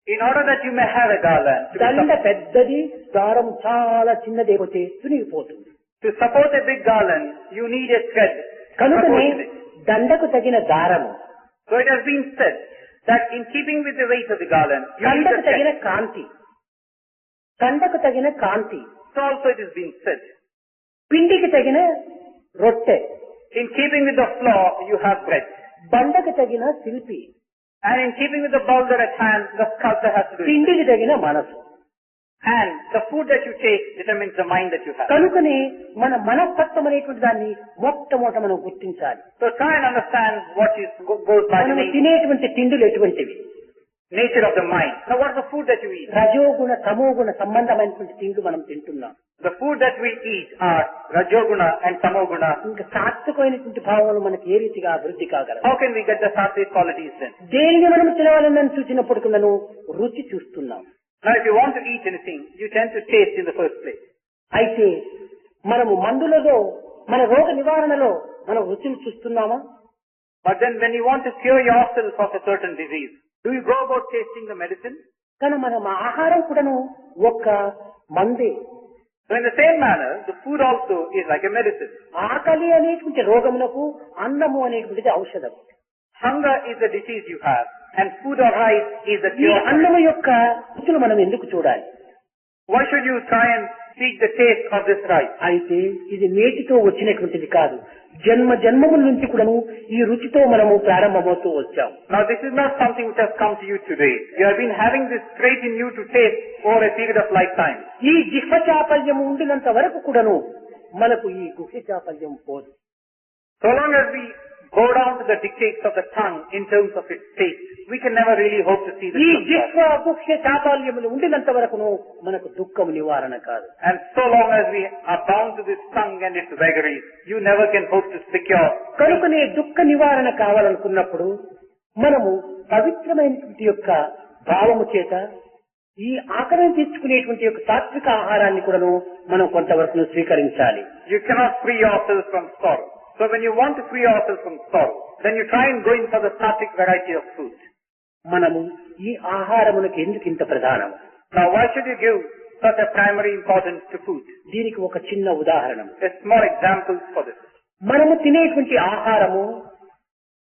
In order that you may have a garland, దండ పెద్దది, దారం చాలా చిన్నది అయిపోతే తునిగిపోతుంది. to support a big garland, you need a thread. కనుకనే దండకు తగిన దారము, So it has been said that in keeping with the weight of the garland, you need దండకు a తగిన thread. కాంతి, దండకు తగిన కాంతి, So also it has been said, పిండికి తగిన రొట్టె, In keeping with the floor, you have bread. బండకు తగిన శిల్పి, And in keeping with the boulder at hand, the sculptor has to do it. తిండికి తగిన మనసు. And the food that you take determines the mind that you have. కనుకనే మన మనస్తత్వం అనేటువంటి దాన్ని మొట్టమొదట మనం గుర్తించాలి. So try and understand what goes by the మనం name, తినేటువంటి తిండులు ఎటువంటివి? nature of the mind. Now what is the food that you eat? రజోగుణ తమోగుణ సంబంధమైనటువంటి తిండి మనం తింటున్నాం. The food that we eat are Rajoguna and Tamoguna. ఇంకా సాత్వికమైనటువంటి భావాలు మనకి ఏ రీతిగా అభివృద్ధి కాగలవు? How can we get the sattvic qualities then? దేనిని మనం తినవాలని చూసినప్పుడు కూడాను రుచి చూస్తున్నాం. Now if you want to eat anything, you tend to taste in the first place. అయితే మనము మందులలో మన రోగ నివారణలో మనం రుచిని చూస్తున్నామా? But then when you want to cure yourself of a certain disease, do you go about tasting the medicine? కానీ మనం ఆహారం కూడాను ఒక మందే. So in the same manner, the food also is like a medicine. ఆకలి అనేటువంటి రోగమునకు అన్నము అనేటువంటిది ఔషధం. Hunger is the disease you have, and food or rice is the ఈ cure. అన్నము యొక్క రుచులు మనం ఎందుకు చూడాలి? Why should you try and seek the taste of this rice? అయితే ఇది నేటితో వచ్చినటువంటిది కాదు. జన్మ జన్మముల నుంచి కూడాను ఈ రుచితో మనము ప్రారంభమవుతూ వచ్చాం. Now this is not something which has come to you today. You have been having this trait in you to taste over a period of lifetime. ఈ జిహ్వ చాపల్యం ఉండినంత వరకు కూడాను మనకు ఈ గుహ్య చాపల్యం పోదు. So long as we go down to the dictates of the tongue in terms of its taste, we can never really hope to see the ఈ truth. జిహ్వ గుహ్య చాపల్యములు ఉండినంత వరకును మనకు దుఃఖం నివారణ కాదు. And so long as we are bound to this tongue and its vagaries, you never can hope to secure. కనుకనే దుఃఖ నివారణ కావాలనుకున్నప్పుడు మనము పవిత్రమైనటువంటి యొక్క భావము చేత ఈ ఆకలిని తీర్చుకునేటువంటి యొక్క సాత్విక ఆహారాన్ని కూడాను మనం కొంతవరకు స్వీకరించాలి. You cannot free yourself from sorrow. So when you want to free yourself from sorrow, then you try and go in for the sattvic variety of food. మనము ఈ ఆహారమునకు ఎందుకు ఇంత ప్రధానం? Now why should you give such a primary importance to food? దీనికి ఒక చిన్న ఉదాహరణ. A small example for this. మనము తినేటువంటి ఆహారము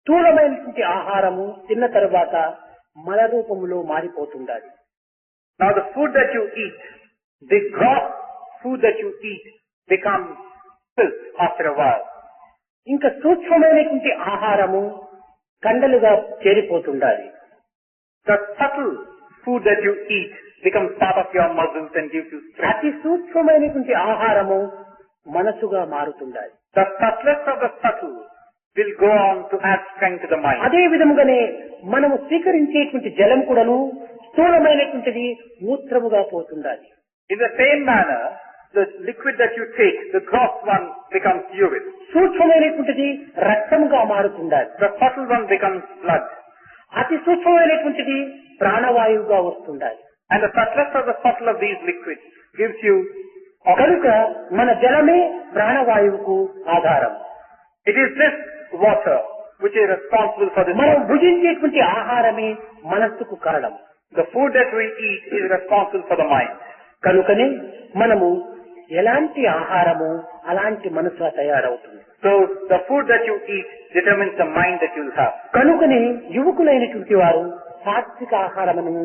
స్థూలమైనటువంటి ఆహారము తిన్న తరువాత మల రూపములో మారిపోతుండాలి. Now the food that you eat, the gross food that you eat becomes filth after a while. ఇంకా సూక్ష్మమైనటువంటి ఆహారము కండలుగా చేరిపోతుండాలి. The subtle food that you eat becomes part of your muscles and gives you strength. అతి సూక్ష్మమైనటువంటి ఆహారము మనసుగా మారుతుండాలి. The subtlest of the subtle will go on to add strength to the mind. అదే విధముగానే మనము స్వీకరించేటువంటి జలం కూడాను స్థూలమైనటువంటిది మూత్రముగా పోతుండాలి. In the same manner, the liquid that you take, the gross one becomes urine. సూక్ష్మమైనటువంటిది రక్తముగా మారుతుండాలి. The subtle one becomes blood. అతి సూక్ష్మమైనటువంటిది ప్రాణవాయువుగా వస్తుండాలి. And the subtlest of the subtle of these liquids gives you కనుక మన జలమే ప్రాణవాయువుకు ఆధారం. It is this water which is responsible for this. మనం భుజించేటువంటి ఆహారమే మనస్సుకు కారణం. The food that we eat is responsible for the mind. కనుకనే మనము ఎలాంటి ఆహారము అలాంటి మనసు తయారవుతుంది. So the food that you eat determines the mind that you will have. కనుకనే యువకులైనటువంటి వారు సాత్విక ఆహారమును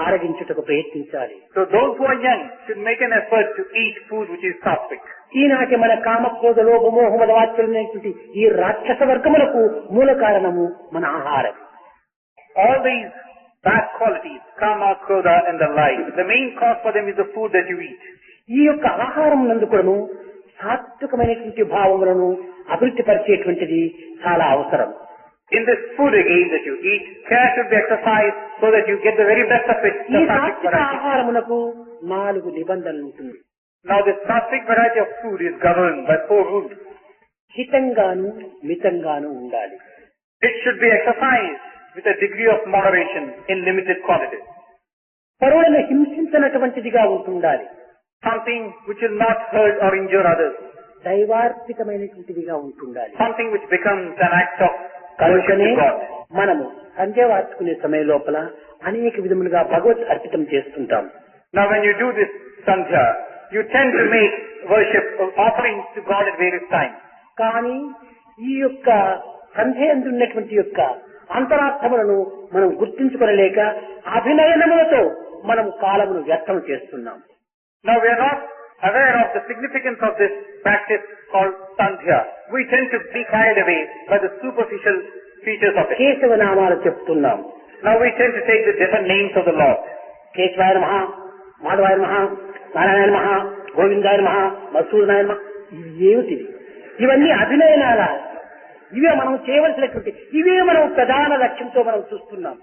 ఆరగించుటకు ప్రయత్నించాలి. So those who are young should make an effort to eat food which is sattvic. ఈనాటి మన కామక్రోధ లోభమోహ మదవాచ్యులైనటువంటి ఈ రాక్షస వర్గములకు మూల కారణము మన ఆహారం. All these bad qualities, kama, krodha and the like, the main cause for them is the food that you eat. ఈ యొక్క ఆహారం నందు కూడాను సాత్వికమైనటువంటి భావములను అభివృద్ధి పరిచేటువంటిది చాలా అవసరం. In this food again that you eat, care should be exercised so that you get the very best of it. ఈ The sattvic సాత్విక variety. ఆహారమునకు 4 నిబంధనలు ఉంటుంది. Now this sattvic variety of food is governed by 4 rules. హితంగాను మితంగాను ఉండాలి. It should be exercised with a degree of moderation in limited quantities. పరులను హింసించినటువంటిదిగా ఉంటుండాలి. Something which will not hurt or injure others. దైవార్పితమైనటువంటిదిగా ఉంటుండాలి. Something which becomes an act of worship కనుకనే to God. మనము సంధ్య వార్చుకునే సమయం లోపల అనేక విధములుగా భగవత్ అర్పితం చేస్తుంటాం. Now when you do this sandhya, you tend to make worship offerings to God at various times. కానీ ఈ యొక్క సంధ్య అందున్నటువంటి యొక్క అంతరార్థములను మనం గుర్తించుకోలేక అభినయనములతో మనం కాలమును వ్యర్థం చేస్తున్నాం. Now we are not aware of the significance of this practice called Sandhya, we tend to be carried away by the superficial features of it. Keshava నామాలు చెప్తున్నాం. Now we tend to take the different names of the Lord. కేశవాయ నమః, మాధవాయ నమః, నారాయణ నమః, గోవిందాయ నమః, మధుసూదనాయ నమః. ఇవి ఏమిటివి? ఇవన్నీ అభినయనాల. ఇవే మనం చేయవలసినటువంటి, ఇవే మనం ప్రధాన లక్ష్యంతో మనం చూస్తున్నాం.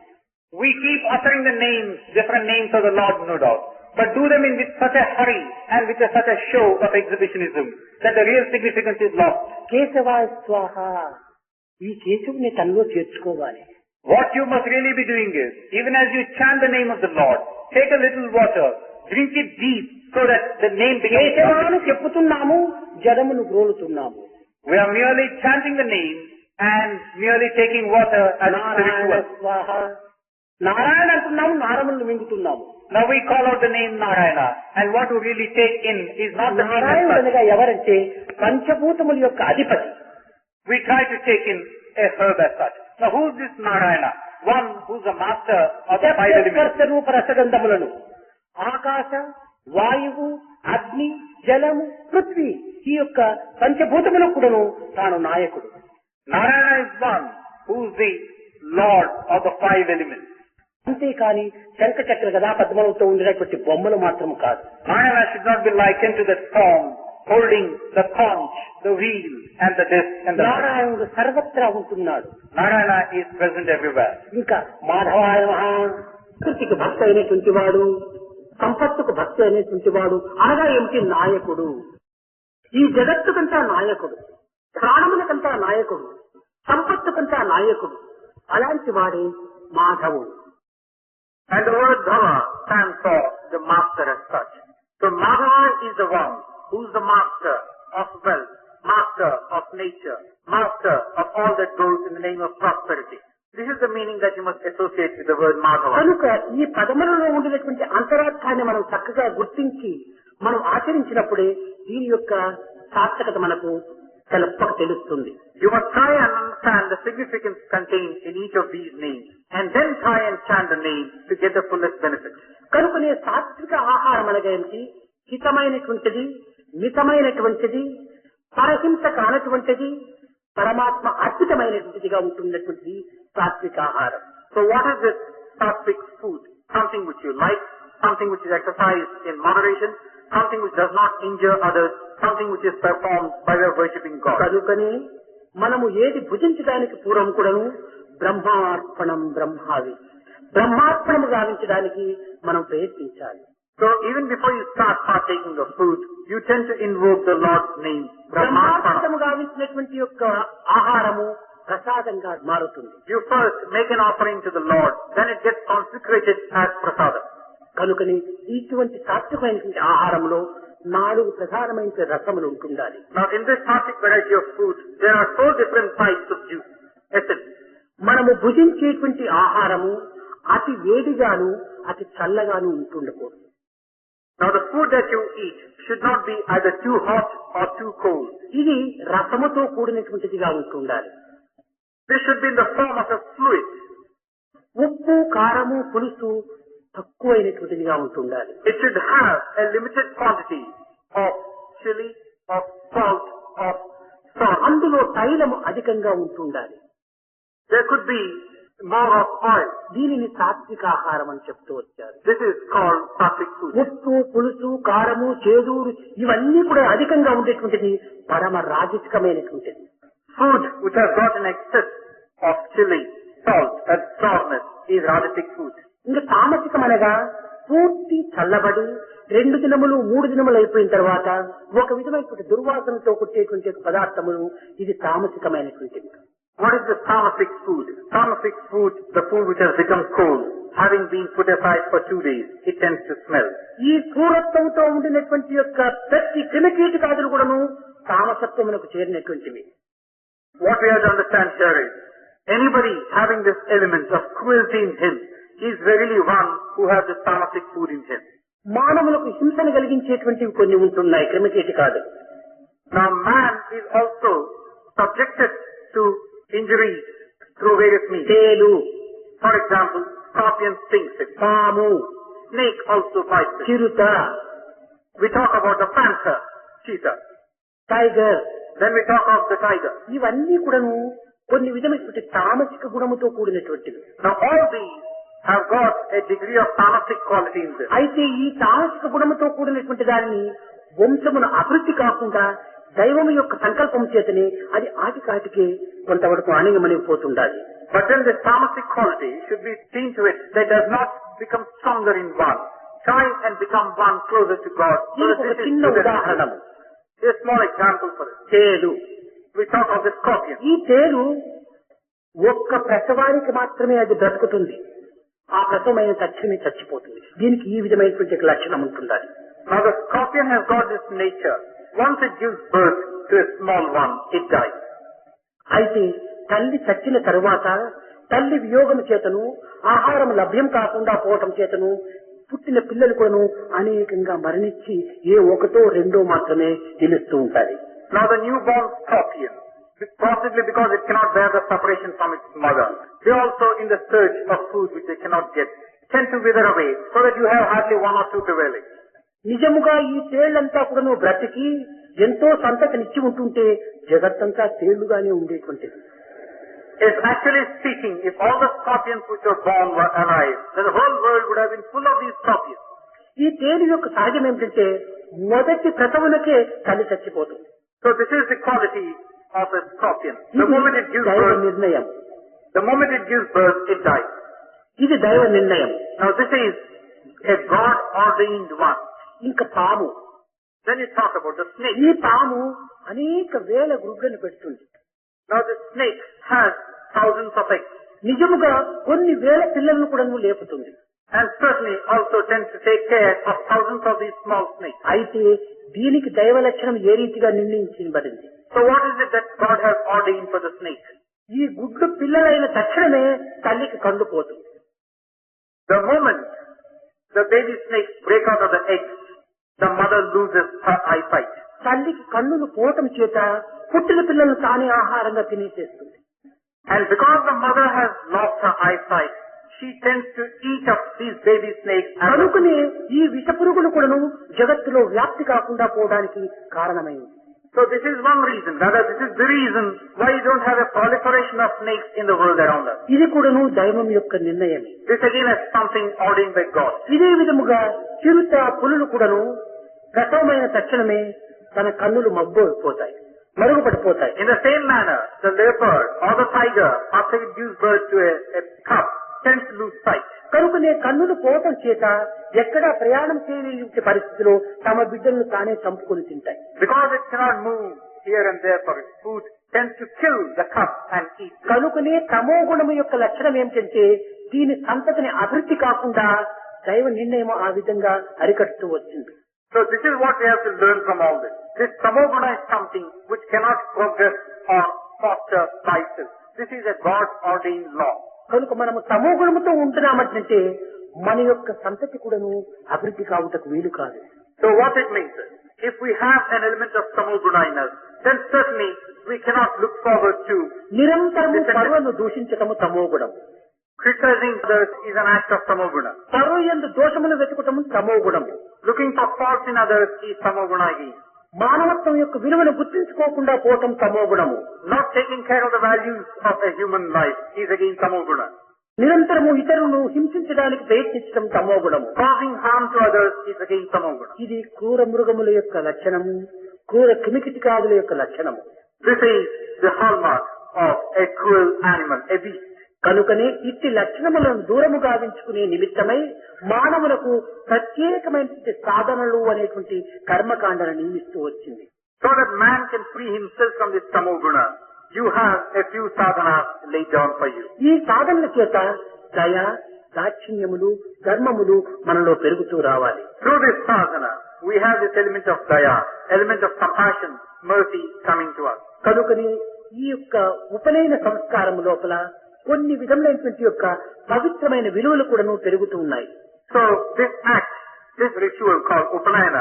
We keep uttering the names, different names of the Lord, no doubt, but do them in with such a hurry and with such a show of exhibitionism that the real significance is lost. కేశవాయ స్వాహ. ఈ కేశవుని తనలో చేర్చుకోవాలి. What you must really be doing is, even as you chant the name of the Lord, take a little water, drink it deep, so that the name becomes... కేశవాన్ని చెప్పుతున్నాము, జడమును గ్రోలుతున్నాము. We are merely chanting the name and merely taking water as Narayana spiritual. స్వాహ. నారాయణ అంటున్నాము, నారములను మింగుతున్నాము. Now we call out the name Narayana, and what we really take in is not the name as నారాయణుడు such. అనగా ఎవరంటే పంచభూతముల యొక్క అధిపతి. We try to take in a herb as such. Now who is this Narayana? One who's a master of the five elements. స్పర్శ రూప రసగంధములను ఆకాశ, వాయువు, అగ్ని, జలము, పృథ్వీ ఈ యొక్క పంచభూతములకు కూడాను తాను నాయకుడు. Narayana is one who's the Lord of the five elements. అంతేకాని శంఖ చక్ర గదా పద్మలతో ఉండేటువంటి బొమ్మలు మాత్రం కాదు. Narayana should not be likened to that form holding the conch, the wheel, and the disc and the... నారాయణుడు సర్వత్రా ఉంటున్నాడు. Narayana is present everywhere. ఇంకా మాధవాయ మహా, ప్రకృతికి భక్తి అయినటువంటి వాడు, సంపత్తుకు భక్తి అయినటువంటి వాడు అనగా ఏమిటి? నాయకుడు. ఈ జగత్తుకంతా నాయకుడు, ప్రాణములకంతా నాయకుడు, సంపత్తుకంతా నాయకుడు. అలాంటి వాడే మాధవుడు. And the word Dhava stands for the master as such. So Madhava is the one who's the master of wealth, master of nature, master of all that goes in the name of prosperity. This is the meaning that you must associate with the word Madhava. కనుక ఈ పదములలో ఉండినటువంటి అంతరార్థాన్ని మనం చక్కగా గుర్తించి మనం ఆచరించినప్పుడే దీని యొక్క సార్థకత మనకు తెలపక తెలుస్తుంది. You must try and understand the significance contained in each of these names, and then try and chant the name to get the fullest benefit. కనుకనే సాత్విక ఆహారం అనగా ఏమిటి? హితమైనటువంటిది, మితమైనటువంటిది, పరహింస కానటువంటిది, పరమాత్మ అర్పితమైనటువంటిదిగా ఉంటున్నటువంటిది సాత్విక ఆహారం. So what is this sattvic food? Something which you like, something which is exercised in moderation, something which does not injure others, something which is performed by way of worshipping God. కనుకనే మనము ఏది భుజించడానికి పూర్వం కూడాను బ్రహ్మార్పణం బ్రహ్మావి, బ్రహ్మార్పణము గావించడానికి మనం ప్రయత్నించాలి. So even before you start partaking of food, you tend to invoke the Lord's name, Brahmarpana. బ్రహ్మార్పణము గావించినటువంటి యొక్క ఆహారము ప్రసాదంగా మారుతుంది. You first make an offering to the Lord, then it gets consecrated as prasadam. కనుకని ఇటువంటి సాత్వికమైనటువంటి ఆహారంలో 4 ప్రధానమైన రసములు ఉంటుండాలి. Now in this sattvic variety of food, there are 4 different types of juice, essence. మనము భుజించేటువంటి ఆహారము అతి వేడిగాను అతి చల్లగాను ఉంటుండకూడదు. Now the food that you eat should not be either too hot or too cold. ఇది రసముతో కూడినటువంటిదిగా ఉంటుండాలి. This should be in the form of a fluid. ఉప్పు, కారము, పులుసు తక్కువైనటువంటిదిగా ఉంటుండాలి. It should have a limited quantity of chili, of salt, of salt. అందులో తైలము అధికంగా ఉంటుండాలి. There could be more of oil. దీనిని సాత్విక ఆహారం అని చెప్తూ వచ్చారు. This is called sattvic food. ఉప్పు, పులుసు, కారము, చేదు ఇవన్నీ కూడా అధికంగా ఉండేటువంటిది పరమ రాజసికమైనటువంటిది. Food which has got an excess of chili, salt and sourness is rajasic food. ఇంకా తామసికం అనగా పూర్తి చల్లబడి 2 దినములు 3 దినములు అయిపోయిన తర్వాత ఒక విధమైనటువంటి దుర్వాసనతో కొట్టేటువంటి పదార్థములు ఇది తామసికమైనటువంటిది. What is the tamasic food? Tamasic food, the food which has become cold, having been put aside for 2 days, it tends to smell. ఈ స్థూలత్వంతో ఉండినటువంటి యొక్క ప్రతి క్రిమికీటకాదులు కూడాను తామసత్వమునకు చేరినటువంటివి. What we have to understand here is, anybody having this element of cruelty in him is verily one who has this tamasic food in him. మానవులకు హింసను కలిగించేటువంటివి కొన్ని ఉంటున్నాయి క్రిమికీటకాదులు. Now man is also subjected to injuries through various means. తేలు, For example, scorpion stings it. పాము, Snake also bites it. Chirutha, We talk about the panther, cheetah. Tiger, Then we talk of the tiger. ఇవన్నీ కూడాను కొన్ని విధమైనటువంటి తామసిక గుణముతో కూడినటువంటివి. Now all these have got a degree of tamasic quality in them. అయితే ఈ తామసిక గుణముతో కూడినటువంటి దానిని వంశమును అభివృద్ధి కాకుండా దైవము యొక్క సంకల్పం చేతనే అది ఆటికాటికి కొంతవరకు అణిగమణిగిపోతుండాలి. But then this tamasic quality should be seen to it that does not become stronger in one. Try and become one closer to God. So దీనికి that ఒక this is చిన్న good and ఉదాహరణము. a small example for it. తేలు. We talk of the scorpion. ఈ తేలు ఒక్క ప్రసవానికి మాత్రమే అది బ్రతుకుతుంది. ఆ ప్రసవమైన తక్షణమే చచ్చిపోతుంది. దీనికి ఈ విధమైనటువంటి లక్షణం ఉంటుండాలి. Now the scorpion has got this nature. Once it gives birth to a small one, it dies. అయితే తల్లి చచ్చిన తరువాత తల్లి వియోగం చేతను ఆహారం లభ్యం కాకుండా పోవటం చేతను పుట్టిన పిల్లలు కూడాను అనేకంగా మరణించి ఏ ఒకటో రెండో మాత్రమే నిలుస్తూ ఉంటాయి. Now the newborn scorpion, possibly because it cannot bear the separation from its mother, they also in the search of food which they cannot get, tend to wither away so that you have hardly one or two prevailing. నిజముగా ఈ తేళ్లంతా కూడాను బ్రతికి ఎంతో సంతతినిచ్చి ఉంటుంటే జగత్తంతా తేళ్లుగానే ఉండేటువంటిది. If actually speaking, if all the scorpions which were born were alive, then the whole world would have been full of these scorpions. ఈ తేలు యొక్క సహజం ఏమిటంటే మొదటి ప్రసవనకే తల్లి చచ్చిపోతుంది. So this is the quality of a scorpion. The ఇది moment it gives దైవ birth, నిర్ణయం. it dies. ఇది దైవ నిర్ణయం. Now this is a God ordained one. ఇంకా పాము. Then you talk about the snake. ఈ పాము అనేక వేల గుడ్లను పెడుతుంది. Now the snake has thousands of eggs నిజముగా కొన్ని వేల పిల్లలను కూడా లేపుతుంది. and certainly also tends to take care of thousands of these small snakes. అయితే దీనికి దైవ లక్షణం ఏ రీతిగా నిర్ణయించబడింది? So what is it that God has ordained for the snake? ఈ గుడ్లు పిల్లలైన తక్షణమే తల్లికి కళ్ళు పోతుంది. The moment the baby snakes break out of the eggs, the mother loses her eyesight. తల్లికి కన్నులు పోవటం చేత పుట్టిన పిల్లలను తానే ఆహారంగా తినేసేస్తుంది. And because the mother has lost her eyesight, she tends to eat up these baby snakes. కనుకనే ఈ విషపురుగులు కూడాను జగత్తులో వ్యాప్తి కాకుండా పోవడానికి కారణమైంది. So this is one reason, rather this is the reason why you don't have a proliferation of snakes in the world around us. ఇది కూడాను దైవం యొక్క నిర్ణయమే. This again is something ordained by God. ఇదే విధముగా చిరుత పులులు కూడాను ప్రసవమైన తక్షణమే తన కన్నులు మరుగుపడిపోతాయి. In the same manner, the leopard or the tiger, after it gives birth to a cub, tends to lose sight. కనుకనే కన్నులు పోవటం చేత ఎక్కడా ప్రయాణం చేయలేని పరిస్థితిలో తమ బిడ్డలను తానే చంపుకొని తింటాయి. Because it cannot move here and there for its food, tends to kill the cub and eat. కనుకనే తమో గుణము యొక్క లక్షణం ఏమిటంటే దీని సంతతిని అభివృద్ధి కాకుండా దైవ నిర్ణయం ఆ విధంగా అరికడుతూ వచ్చింది. So this is what we have to learn from all this. This tamoguna is something which cannot progress or foster by itself. This is a God ordained law. కనుక మనము తమో గుణముతో ఉంటున్నామంటే మన యొక్క సంతతి కూడాను అభివృద్ధి కావుటకు వీలు కాదు. So what it means is, if we have an element of tamoguna in us, then certainly we cannot look forward to నిరంతరము పరులను దూషించటము తమో గుణం. criticizing others is an act of tamoguna. పరువు యందు దోషములు వెతుకటము తమో గుణము. Looking for faults in others is tamoguna again. మానవత్వం యొక్క విలువను గుర్తించుకోకుండా పోవటం తమో గుణము. Not taking care of the values of a human life is again tamoguna. నిరంతరము ఇతరులను హింసించడానికి ప్రయత్నించడం తమో గుణము. Causing harm to others is again tamoguna. ఇది క్రూర మృగముల యొక్క లక్షణము, క్రూర క్రిమికీటకాదుల యొక్క లక్షణము. This is the hallmark of a cruel animal, a beast. కనుకనే ఇట్టి లక్షణములను దూరము గావించుకునే నిమిత్తమై మానవులకు ప్రత్యేకమైన సాధనలు అనేటువంటి కర్మకాండను నియమిస్తూ వచ్చింది. So that man can free himself from this tamoguna, you have a few sadhanas laid down for you. ఈ సాధనల చేత దయ, దాక్షిణ్యములు, ధర్మములు మనలో పెరుగుతూ రావాలి. Through this sadhana, we have this element of daya, element of compassion, mercy coming to us. కనుకని ఈ యొక్క ఉపనయన సంస్కారం లోపల కొన్ని విధములైనటువంటి యొక్క పవిత్రమైన విలువలు కూడాను పెరుగుతూ ఉన్నాయి. So this act, this ritual called Upanayana,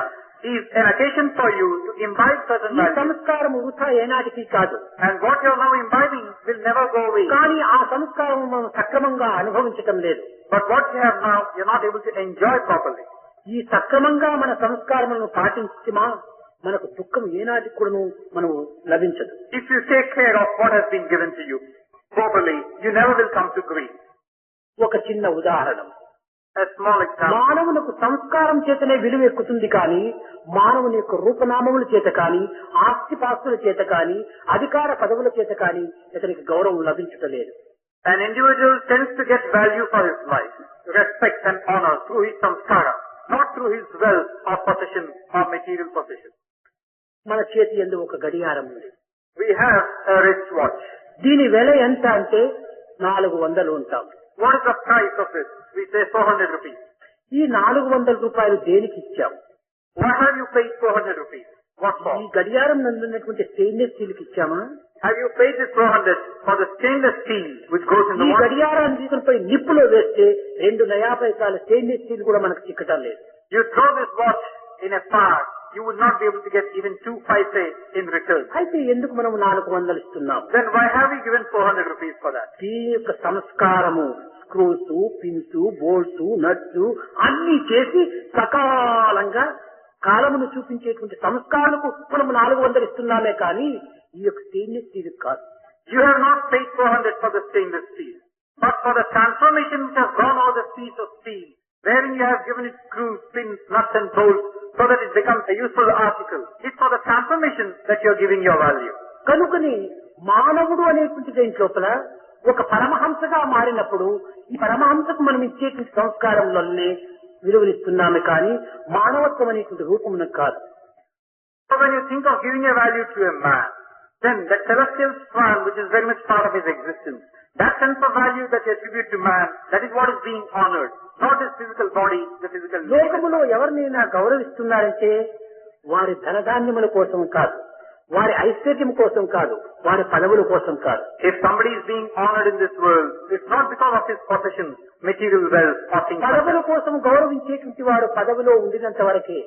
is an occasion for you to imbibe certain ఈ values. సంస్కారము వృథా ఏనాటికి కాదు. And what you are now imbibing will never go away. కానీ ఆ సంస్కారం మనం సక్రమంగా అనుభవించటం లేదు. But what you have now, you are not able to enjoy properly. ఈ సక్రమంగా మన సంస్కారములను పాటించమా మనకు దుఃఖం ఏనాటికి కూడాను మనం లభించదు. If you take care of what has been given to you properly, you never will come to grief. ఒక చిన్న ఉదాహరణ, A small example. మానవులకు సంస్కారం చేతనే విలువ ఎక్కుతుంది కానీ మానవుని యొక్క రూపనామముల చేత కానీ ఆస్తిపాస్తుల చేత కానీ అధికార పదవుల చేత కానీ ఇతనికి గౌరవం లభించటలేదు. An individual tends to get value for his life, respect and honor through his samskara, not through his wealth or possession or material possession. మన చేతి యందు ఒక గడియారం ఉంది. We have a wristwatch. దీని వెల ఎంత అంటే 400 ఉంటాం. What is the price of it? We say 400 rupees. ఈ 400 రూపాయలు దేనికి ఇచ్చాం? Why have you paid 400 rupees? What for? ఈ గడియారం నందున్నటువంటి స్టెయిన్లెస్ స్టీల్ కి ఇచ్చామా? Have you paid this 400 for the stainless steel which goes in the ఈ watch? గడియారాన్ని తీసుకుని పోయి నిప్పులో వేస్తే 2 నయా పైసల స్టెయిన్లెస్ స్టీల్ కూడా మనకు చిక్కటం లేదు. You throw this watch in a fire, you would not be able to get even 2 paise in return. అయితే ఎందుకు మనం 400 ఇస్తున్నాం? Then why have we given 400 rupees for that? దీని యొక్క సంస్కారము స్క్రూస్, పిన్స్, బోల్ట్స్, నట్స్ అన్ని చేసి సకాలంగా కాలమును చూపించేటువంటి సంస్కారాలకు మనం 400 ఇస్తున్నామే కానీ ఈ యొక్క స్టెయిన్లెస్ స్టీల్ కాదు. You have not paid 400 for the stainless steel, but for the transformation which has gone over the piece of steel, wherein you have given it screws, pins, nuts and bolts, so that it becomes a useful article. It's for the transformation that you are giving your value. కనుకని మానవుడు అనేటువంటి దేని లోపల ఒక పరమహంసగా మారినప్పుడు ఈ పరమహంసకు మనం ఇచ్చేటువంటి సంస్కారంలోనే విలువనిస్తున్నామే కానీ మానవత్వం అనేటువంటి రూపమునకు కాదు. So when you think of giving a value to a man, then that celestial swan which is very much part of his existence, that sense of value that you attribute to man, that is what is being honored, not his physical body, the physical nature. లోకములో ఎవరినైనా గౌరవిస్తున్నారంటే వారి ధనధాన్యముల కోసం కాదు, వారి ఐశ్వర్యం కోసం కాదు, వారి పదవుల కోసం కాదు. If somebody is being honored in this world, it's not because of his possessions, material wealth or things like పదవుల that. కోసం గౌరవించేటువంటి వాడు పదవిలో ఉండినంత వరకే.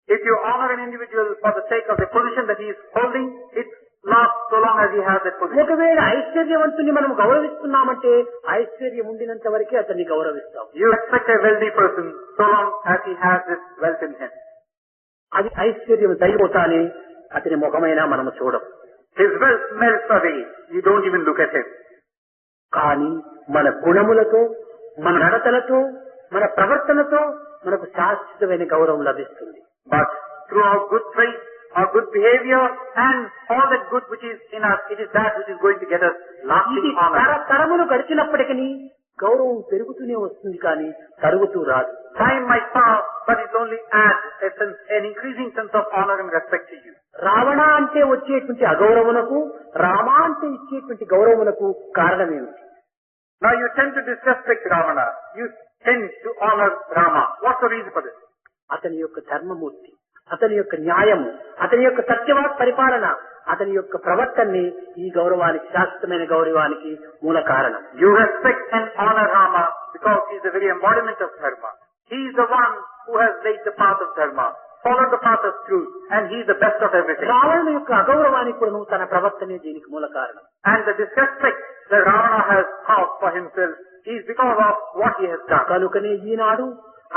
If you honor an individual for the sake of the position that he is holding, it lasts so long as he has that position. ఒకవేళ ఐశ్వర్యవంతుని మనం గౌరవిస్తున్నామంటే ఐశ్వర్యం ఉండినంత వరకే అతన్ని గౌరవిస్తాం. You respect a wealthy person so long as he has this wealth in him. అది ఐశ్వర్యం తగ్గిపోతానే అతని ముఖమైనా మనము చూడం. His wealth melts away. You don't even look at him. కానీ మన గుణములతో, మన నడతలతో, మన ప్రవర్తనతో మనకు శాశ్వతమైన గౌరవం లభిస్తుంది. But through our good traits, our good behavior, and all that good which is in us, it is that which is going to get us lasting ఇది honor. తరములు గడిచినప్పటికీ గౌరవం పెరుగుతూనే వస్తుంది కానీ తరుగుతూ రాదు. Time might pass, but it only adds an increasing sense of honor and respect to you. Ravana అంటే వచ్చేటువంటి అగౌరవమునకు, రామ అంటే ఇచ్చేటువంటి గౌరవమునకు కారణమేమిటి? Now you tend to disrespect Ravana. You tend to honor Rama. What's the reason for this? అతని యొక్క ధర్మమూర్తి, అతని యొక్క న్యాయము, అతని యొక్క సత్యవాక్ పరిపాలన, అతని యొక్క ప్రవర్తనని ఈ గౌరవానికి, శాశ్వతమైన గౌరవానికి మూల కారణం. You respect and honor Rama because he is the very embodiment of Dharma. He is the one who has laid the path of Dharma, followed the path of truth, and he is the best of everything. రావణుని యొక్క అగౌరవానికి కూడా తన ప్రవర్తనే దీనికి మూల కారణం. And the disrespect that Ravana has caused for himself is because of what he has done. కనుకనే ఈనాడు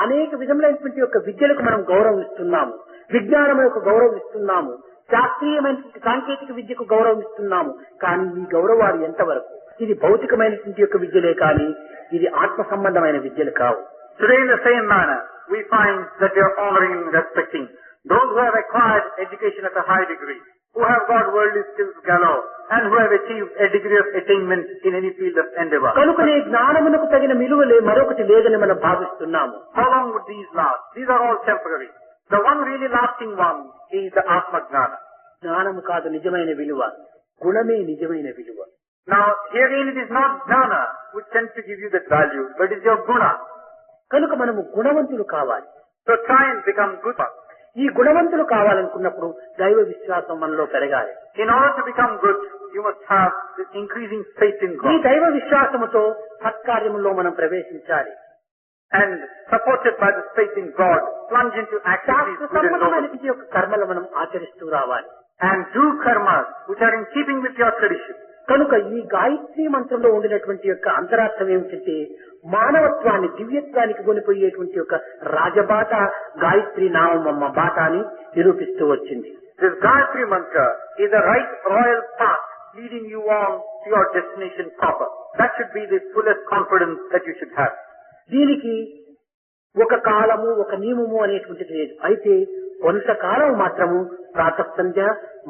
అనేక విధములైనటువంటి యొక్క విద్యలకు మనం గౌరవం ఇస్తున్నాము, విజ్ఞానం యొక్క గౌరవం ఇస్తున్నాము, శాస్త్రీయమైనటువంటి సాంకేతిక విద్యకు గౌరవం ఇస్తున్నాము. కానీ ఈ గౌరవాలు ఎంతవరకు? ఇది భౌతికమైనటువంటి యొక్క విద్యలే కానీ ఇది ఆత్మ సంబంధమైన విద్యలు కావు. Today in the same manner, we find that we are honoring and respecting those who have acquired education at a high degree, who have got worldly skills galore, and who have achieved a degree of attainment in any field of endeavor. కనుకనే జ్ఞానమునకు తగిన విలువలే మరొకటి లేదని మనం భావిస్తున్నాము. How long would these last? These are all temporary. The one really lasting one is the Atma Jnana. జ్ఞానము కాదు నిజమైన విలువ, గుణమే నిజమైన విలువ. Now, here again it is not Jnana which tends to give you that value, but it is your Guna. కనుక మనము గుణవంతులు కావాలి. So try and become good. ఈ గుణవంతులు కావాలనుకున్నప్పుడు దైవ విశ్వాసం మనలో పెరగాలి. In order to become good, you must have this increasing faith in ఈ God. దైవ విశ్వాసముతో సత్కార్యములో మనం ప్రవేశించాలి. And supported by this faith in God, plunge into activities శాస్త్ర good and noble. సంబంధమైన యొక్క కర్మలు మనం ఆచరిస్తూ రావాలి. And do karmas which are in keeping with your tradition. కనుక ఈ గాయత్రి మంత్రంలో ఉండినటువంటి యొక్క అంతరార్థం ఏమిటంటే మానవత్వాన్ని దివ్యత్వానికి కొనిపోయేటువంటి యొక్క రాజబాట గాయత్రి నామమ్మ బాట అని నిరూపిస్తూ వచ్చింది. This Gayatri mantra is a right royal path leading you on to your destination proper. That should be the fullest confidence that you should have. దీనికి ఒక కాలము ఒక నియమము అనేటువంటిది లేదు. అయితే కొంతకాలం మాత్రము ప్రాతః సంధ్య,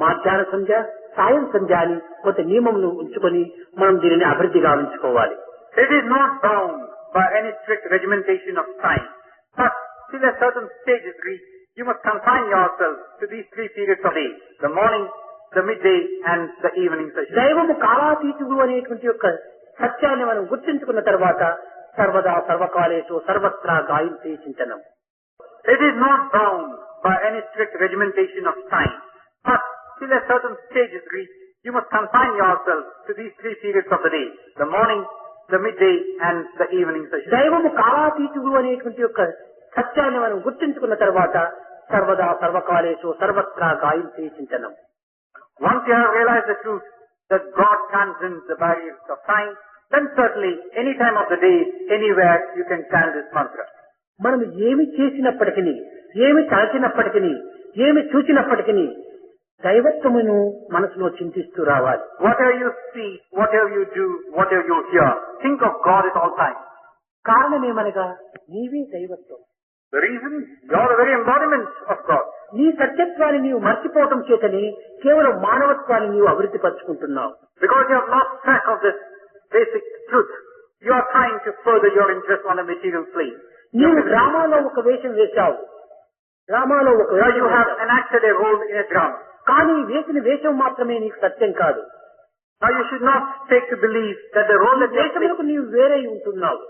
మధ్యాహ్న సంధ్య, సాయం సంధ్య అని కొంత నియమములు ఉంచుకొని మనం దీనిని అభివృద్ధి గావించుకోవాలి. It is not bound by any strict regimentation of time, but till a certain stage is reached, you must confine yourself to these 3 periods of the day: the morning, the midday, and the evening session. దైవము కాలాతీతుడు అనేటువంటి యొక్క సత్యాన్ని మనం గుర్తించుకున్న తర్వాత సర్వదా సర్వకాలేషు సర్వత్రా Gayatri చింతనం. It is not bound by any strict regimentation of time, but till a certain stage is reached, you must confine yourself to these 3 periods of the day: the morning, the midday, and the evening session. దైవము కాలాతీతుడు అనేటువంటి యొక్క సత్యాన్ని మనం గుర్తించుకున్న తర్వాత సర్వదా సర్వకాలేషు సర్వత్రా Gayatri చింతనం. Once you have realized the truth that God transcends the barriers of time, then certainly any time of the day, anywhere, you can chant this mantra. మనం ఏమి చేసినప్పటికీ, ఏమి తలచినప్పటికీ, ఏమి చూచినప్పటికీ దైవత్వమును మనసులో చింతిస్తూ రావాలి. Whatever you see, whatever you do, whatever you hear, think of God at all times. కారణమేమనగా నీవే దైవత్వం. The reason, you are the very embodiment of God. నీ సత్యత్వాన్ని నీవు మర్చిపోవటం చేతని కేవలం మానవత్వాన్ని నీవు అభివృద్ధి పరుచుకుంటున్నావు. Because you have lost track of this basic truth, you are trying to further your interest on a material plane. నీవు డ్రామాలో ఒక వేషం వేశావు, డ్రామాలో ఒక Now వేషం you have వేశావు. enacted a role in a drama. కానీ వేసిన వేషం మాత్రమే నీకు సత్యం కాదు. Now you should not take to believe that the role that you have వేషములకు నీవు వేరై ఉంటున్నావు.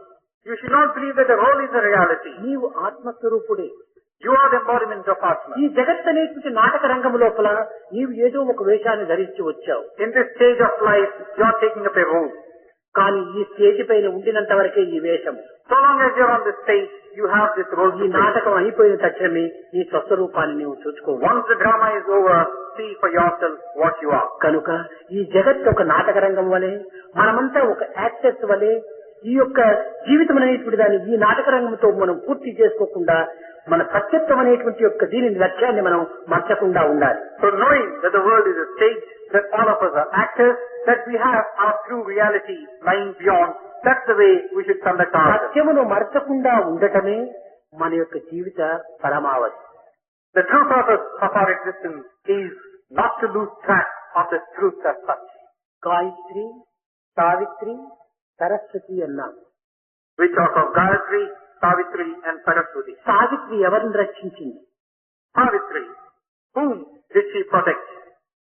You should not believe that the role is a reality. నీవు ఆత్మస్వరూపుడే. You are the embodiment of Atma. ఈ జగత్ అనేటువంటి నాటక రంగం లోపల నీవు ఏదో ఒక వేషాన్ని ధరించి వచ్చావు. In this stage of life, you are taking up a role. కానీ ఈ స్టేజ్ పైన ఉండినంత వరకే ఈ వేషం. So long as you are on this stage, you have this role ఈ to play. నాటకం అయిపోయిన తక్షణమే నీ స్వస్వరూపాన్ని నీవు చూసుకోవాలి. Once the drama is over, see for yourself what you are. కనుక ఈ జగత్ ఒక నాటక రంగం వలె, మనమంతా ఒక యాక్టర్స్ వలె, ఈ యొక్క జీవితం అనేటువంటి దాన్ని ఈ నాటక రంగంతో మనం పూర్తి చేసుకోకుండా మన సత్యత్వం అనేటువంటి యొక్క దీని లక్ష్యాన్ని మనం మర్చకుండా ఉండాలి. So knowing that the world is a stage, that all of us are actors, that we have our true reality lying beyond, that's the way we should conduct ourselves. సత్యమును మర్చకుండా ఉండటమే మన యొక్క జీవిత పరమావధి. The true purpose of our existence is not to lose track of the truth as such. Gayatri, Savitri, Saraswati అన్నాం. We talk of Gayatri, Savitri and Saraswati. Savitri ఎవరిని రక్షించింది? Savitri, whom did she protect?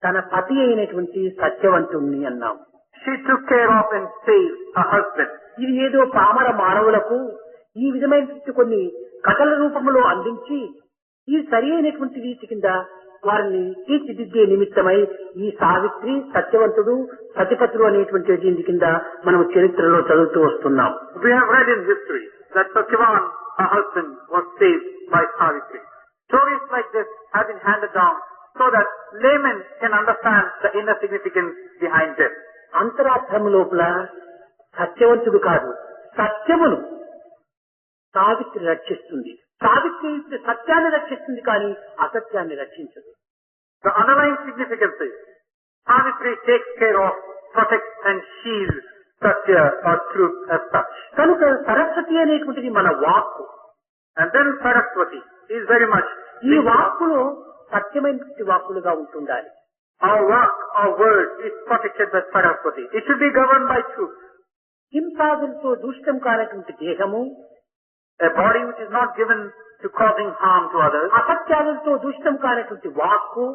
తన పతి అయినటువంటి సత్యవంతుణ్ణి అన్నాం. She took care of and saved her husband. ఇది ఏదో పామర మానవులకు ఈ విధమైన కొన్ని కథల రూపంలో అందించి ఈ సరి అయినటువంటి రీతి కింద వారిని తీర్చిదిద్దే నిమిత్తమై ఈ సావిత్రి, సత్యవంతుడు, సతిపతుడు అనేటువంటి దీని కింద మనం చరిత్రలో చదువుతూ వస్తున్నాం. We have read in history that Satyavan, her husband, was saved by Savitri. Stories like this have been handed down so that laymen can understand the inner significance behind them. అంతరార్థం లోపల సత్యవంతుడు కాదు, సత్యమును సావిత్రి రక్షిస్తుంది. సావిత్రి సత్యాన్ని రక్షిస్తుంది కానీ అసత్యాన్ని రక్షించదు. The underlying significance is Savitri takes care of, protects and shields Satya or truth as such. కనుక సరస్వతి అనేటువంటిది మన వాక్కు. And then Saraswati is very much ఈ వాక్కులో సత్యమైనటువంటి వాక్కులుగా ఉంటుండాలి. our walk, our word is protected by Saraswati. It should be governed by truth. హింసాదులతో దూషితం కానటువంటి దేహము, A body which is not given to causing harm to others. అసత్యాలతో దూషితం కానటువంటి వాక్కు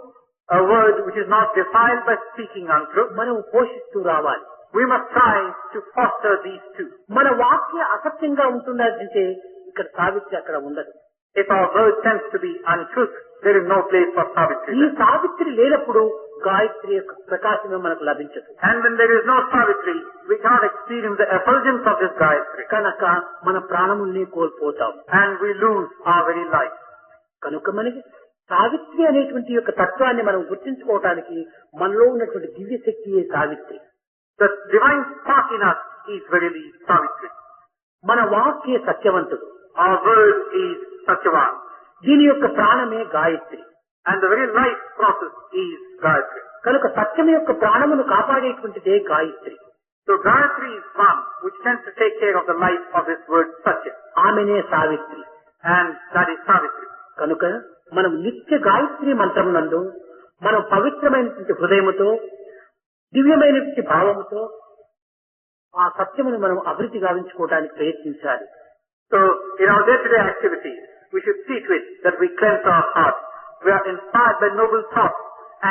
A word which is not defiled by speaking untruth. మనం పోషిస్తూ రావాలి. We must try to foster these two. మన వాక్య అసత్యంగా ఉంటున్నదంటే ఇక్కడ సావిత్రి అక్కడ ఉండదు. If our word tends to be untruth, there is no place for ఈ Savitri. సావిత్రి లేనప్పుడు గాయత్రి యొక్క ప్రకాశమే మనకు లభించదు. And when there is no Savitri, we cannot experience the effulgence of this Gayatri. కనుక మన ప్రాణముల్ని కోల్పోతాం. And we lose our very life. కనుక మనకి సావిత్రి అనేటువంటి యొక్క తత్వాన్ని మనం గుర్తించుకోవటానికి మనలో ఉన్నటువంటి దివ్య శక్తియే Savitri. The divine spark in us is verily Savitri. మన వాక్యే సత్యవంతుడు. Our word is Satyavan. దీని యొక్క ప్రాణమే Gayatri. And the very life process is Gayatri. కనుక సత్యం యొక్క ప్రాణమును కాపాడేటువంటిదే Gayatri. So Gayatri is one which tends to take care of the life of this word Satya. ఆమెనే Savitri. And that is Savitri. కనుక మనం నిత్య గాయత్రి మంత్రం నందు మనం పవిత్రమైనటువంటి హృదయముతో దివ్యమైనటువంటి భావముతో ఆ సత్యమును మనం అభివృద్ధి గావించుకోవడానికి ప్రయత్నించాలి. So in our day-to-day activities, we should see to it that we cleanse our hearts. We are inspired by noble thoughts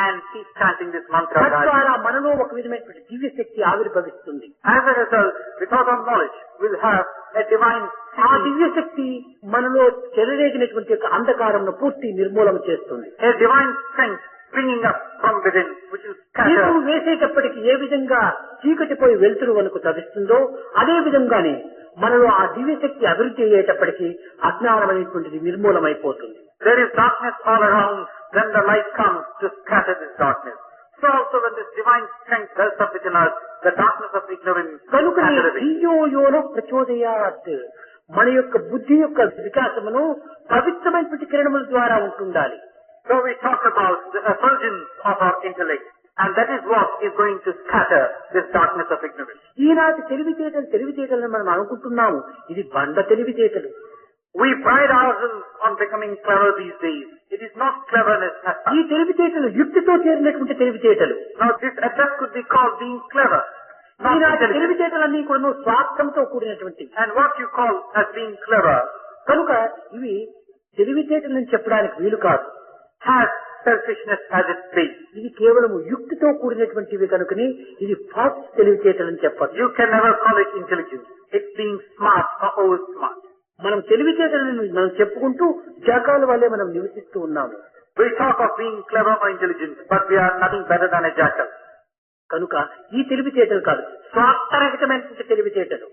and keep chanting this mantra. తద్వారా మనలో ఒక విధమైనటువంటి దివ్య శక్తి ఆవిర్భవిస్తుంది. As a result, without our knowledge, we'll have a divine ఆ దివ్య శక్తి మనలో చెలరేగినటువంటి యొక్క అంధకారంను పూర్తి నిర్మూలన చేస్తుంది. a divine strength springing up from within, which will దీపం scatter. వేసేటప్పటికి ఏ విధంగా చీకటిపోయి వెలుతురు వరకు తవిస్తుందో అదే విధంగానే మనలో ఆ దివ్య శక్తి అభివృద్ధి అయ్యేటప్పటికి అజ్ఞానం అనేటువంటిది నిర్మూలమైపోతుంది. There is darkness all around, then the light comes to scatter this darkness. So also when this divine strength wells up within us, the darkness of ignorance is కనుకనే scattered away. ధియో యోన ప్రచోదయాత్ మన యొక్క బుద్ధి యొక్క వికాసమును పవిత్రమైనటువంటి కిరణముల ద్వారా ఉంటుండాలి. So we talk about the effulgence of our intellect, and that is what is going to scatter this darkness of ignorance. ఈనాటి తెలివితేటలను మనం అనుకుంటున్నాము, ఇది బండ తెలివితేటలు. We pride ourselves on becoming clever these days. It is not cleverness as ఈ such. తెలివితేటలు యుక్తితో చేరినటువంటి తెలివితేటలు. Now this at best could be called being clever, not ఈనాటి intelligent. తెలివితేటలన్నీ కూడా స్వార్థంతో కూడినటువంటి And what you call as being clever కనుక ఇవి తెలివితేటలను చెప్పడానికి వీలు కాదు. has selfishness as its base. ఇది కేవలం యుక్తితో కూడినటువంటివి కనుకని ఇది ఫాస్ట్ తెలివితేటలని చెప్పచ్చు. You can never call it intelligence. It's being smart or over smart. మనం తెలివితేటలను మనం చెప్పుకుంటూ జాకాల వల్లే మనం నివసిస్తూ ఉన్నాము. We talk of being clever or intelligent, but we are nothing better than a jackal. కనుక ఈ తెలివితేటలు కాదు, స్వార్థరహితమైనటువంటి తెలివితేటలు.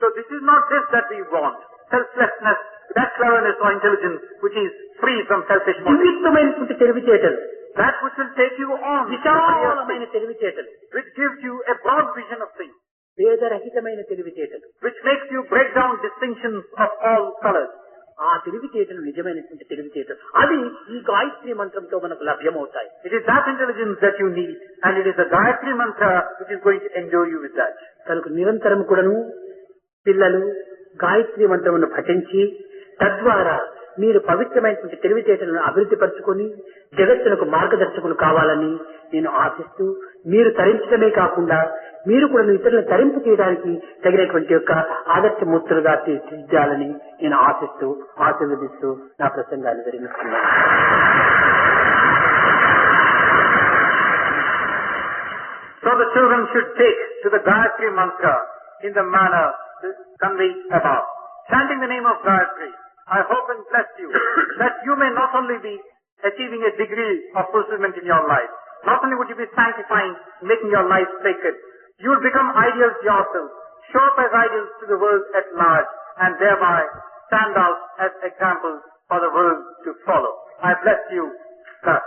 So this is not this that we want. Selflessness, that cleverness or intelligence which is free from selfish motives. దివ్యత్వమైనటువంటి తెలివితేటలు, That which will take you on, విశాలమైన తెలివితేటలు, which gives you a broad vision of things, భేదరహితమైన తెలివితేటలు. which makes you break down distinctions of all colors. ఆ తెలివితేటలు నిజమైనటువంటి తెలివితేటలు. అది ఈ గాయత్రి మంత్రంతో మనకు లభ్యమవుతాయి. It is that intelligence that you need, and it is the Gayatri mantra which is going to endure you with that. కనుక నిరంతరం కూడాను పిల్లలు గాయత్రి మంత్రమును పఠించి తద్వారా మీరు పవిత్రమైనటువంటి తెలివితేటలను అభివృద్ధి పరచుకొని జగత్తులకు మార్గదర్శకులు కావాలని నేను ఆశిస్తూ, మీరు తరించడమే కాకుండా మీరు కూడా ఇతరులను తరింపు చేయడానికి తగినటువంటి యొక్క ఆదర్శమూర్తులుగా తీర్చిదిద్దాలని నేను ఆశిస్తూ ఆశీర్వదిస్తూ నా ప్రసంగాన్ని విరమిస్తున్నాను. So the children should take to the Gayatri mantra in the manner conveyed above. Chanting the name of Gayatri, I hope and bless you that you may not only be achieving a degree of fulfillment in your life, not only would you be sanctifying, making your life sacred, you will become ideals yourself, show up as ideals to the world at large, and thereby stand out as examples for the world to follow. I bless you, sir.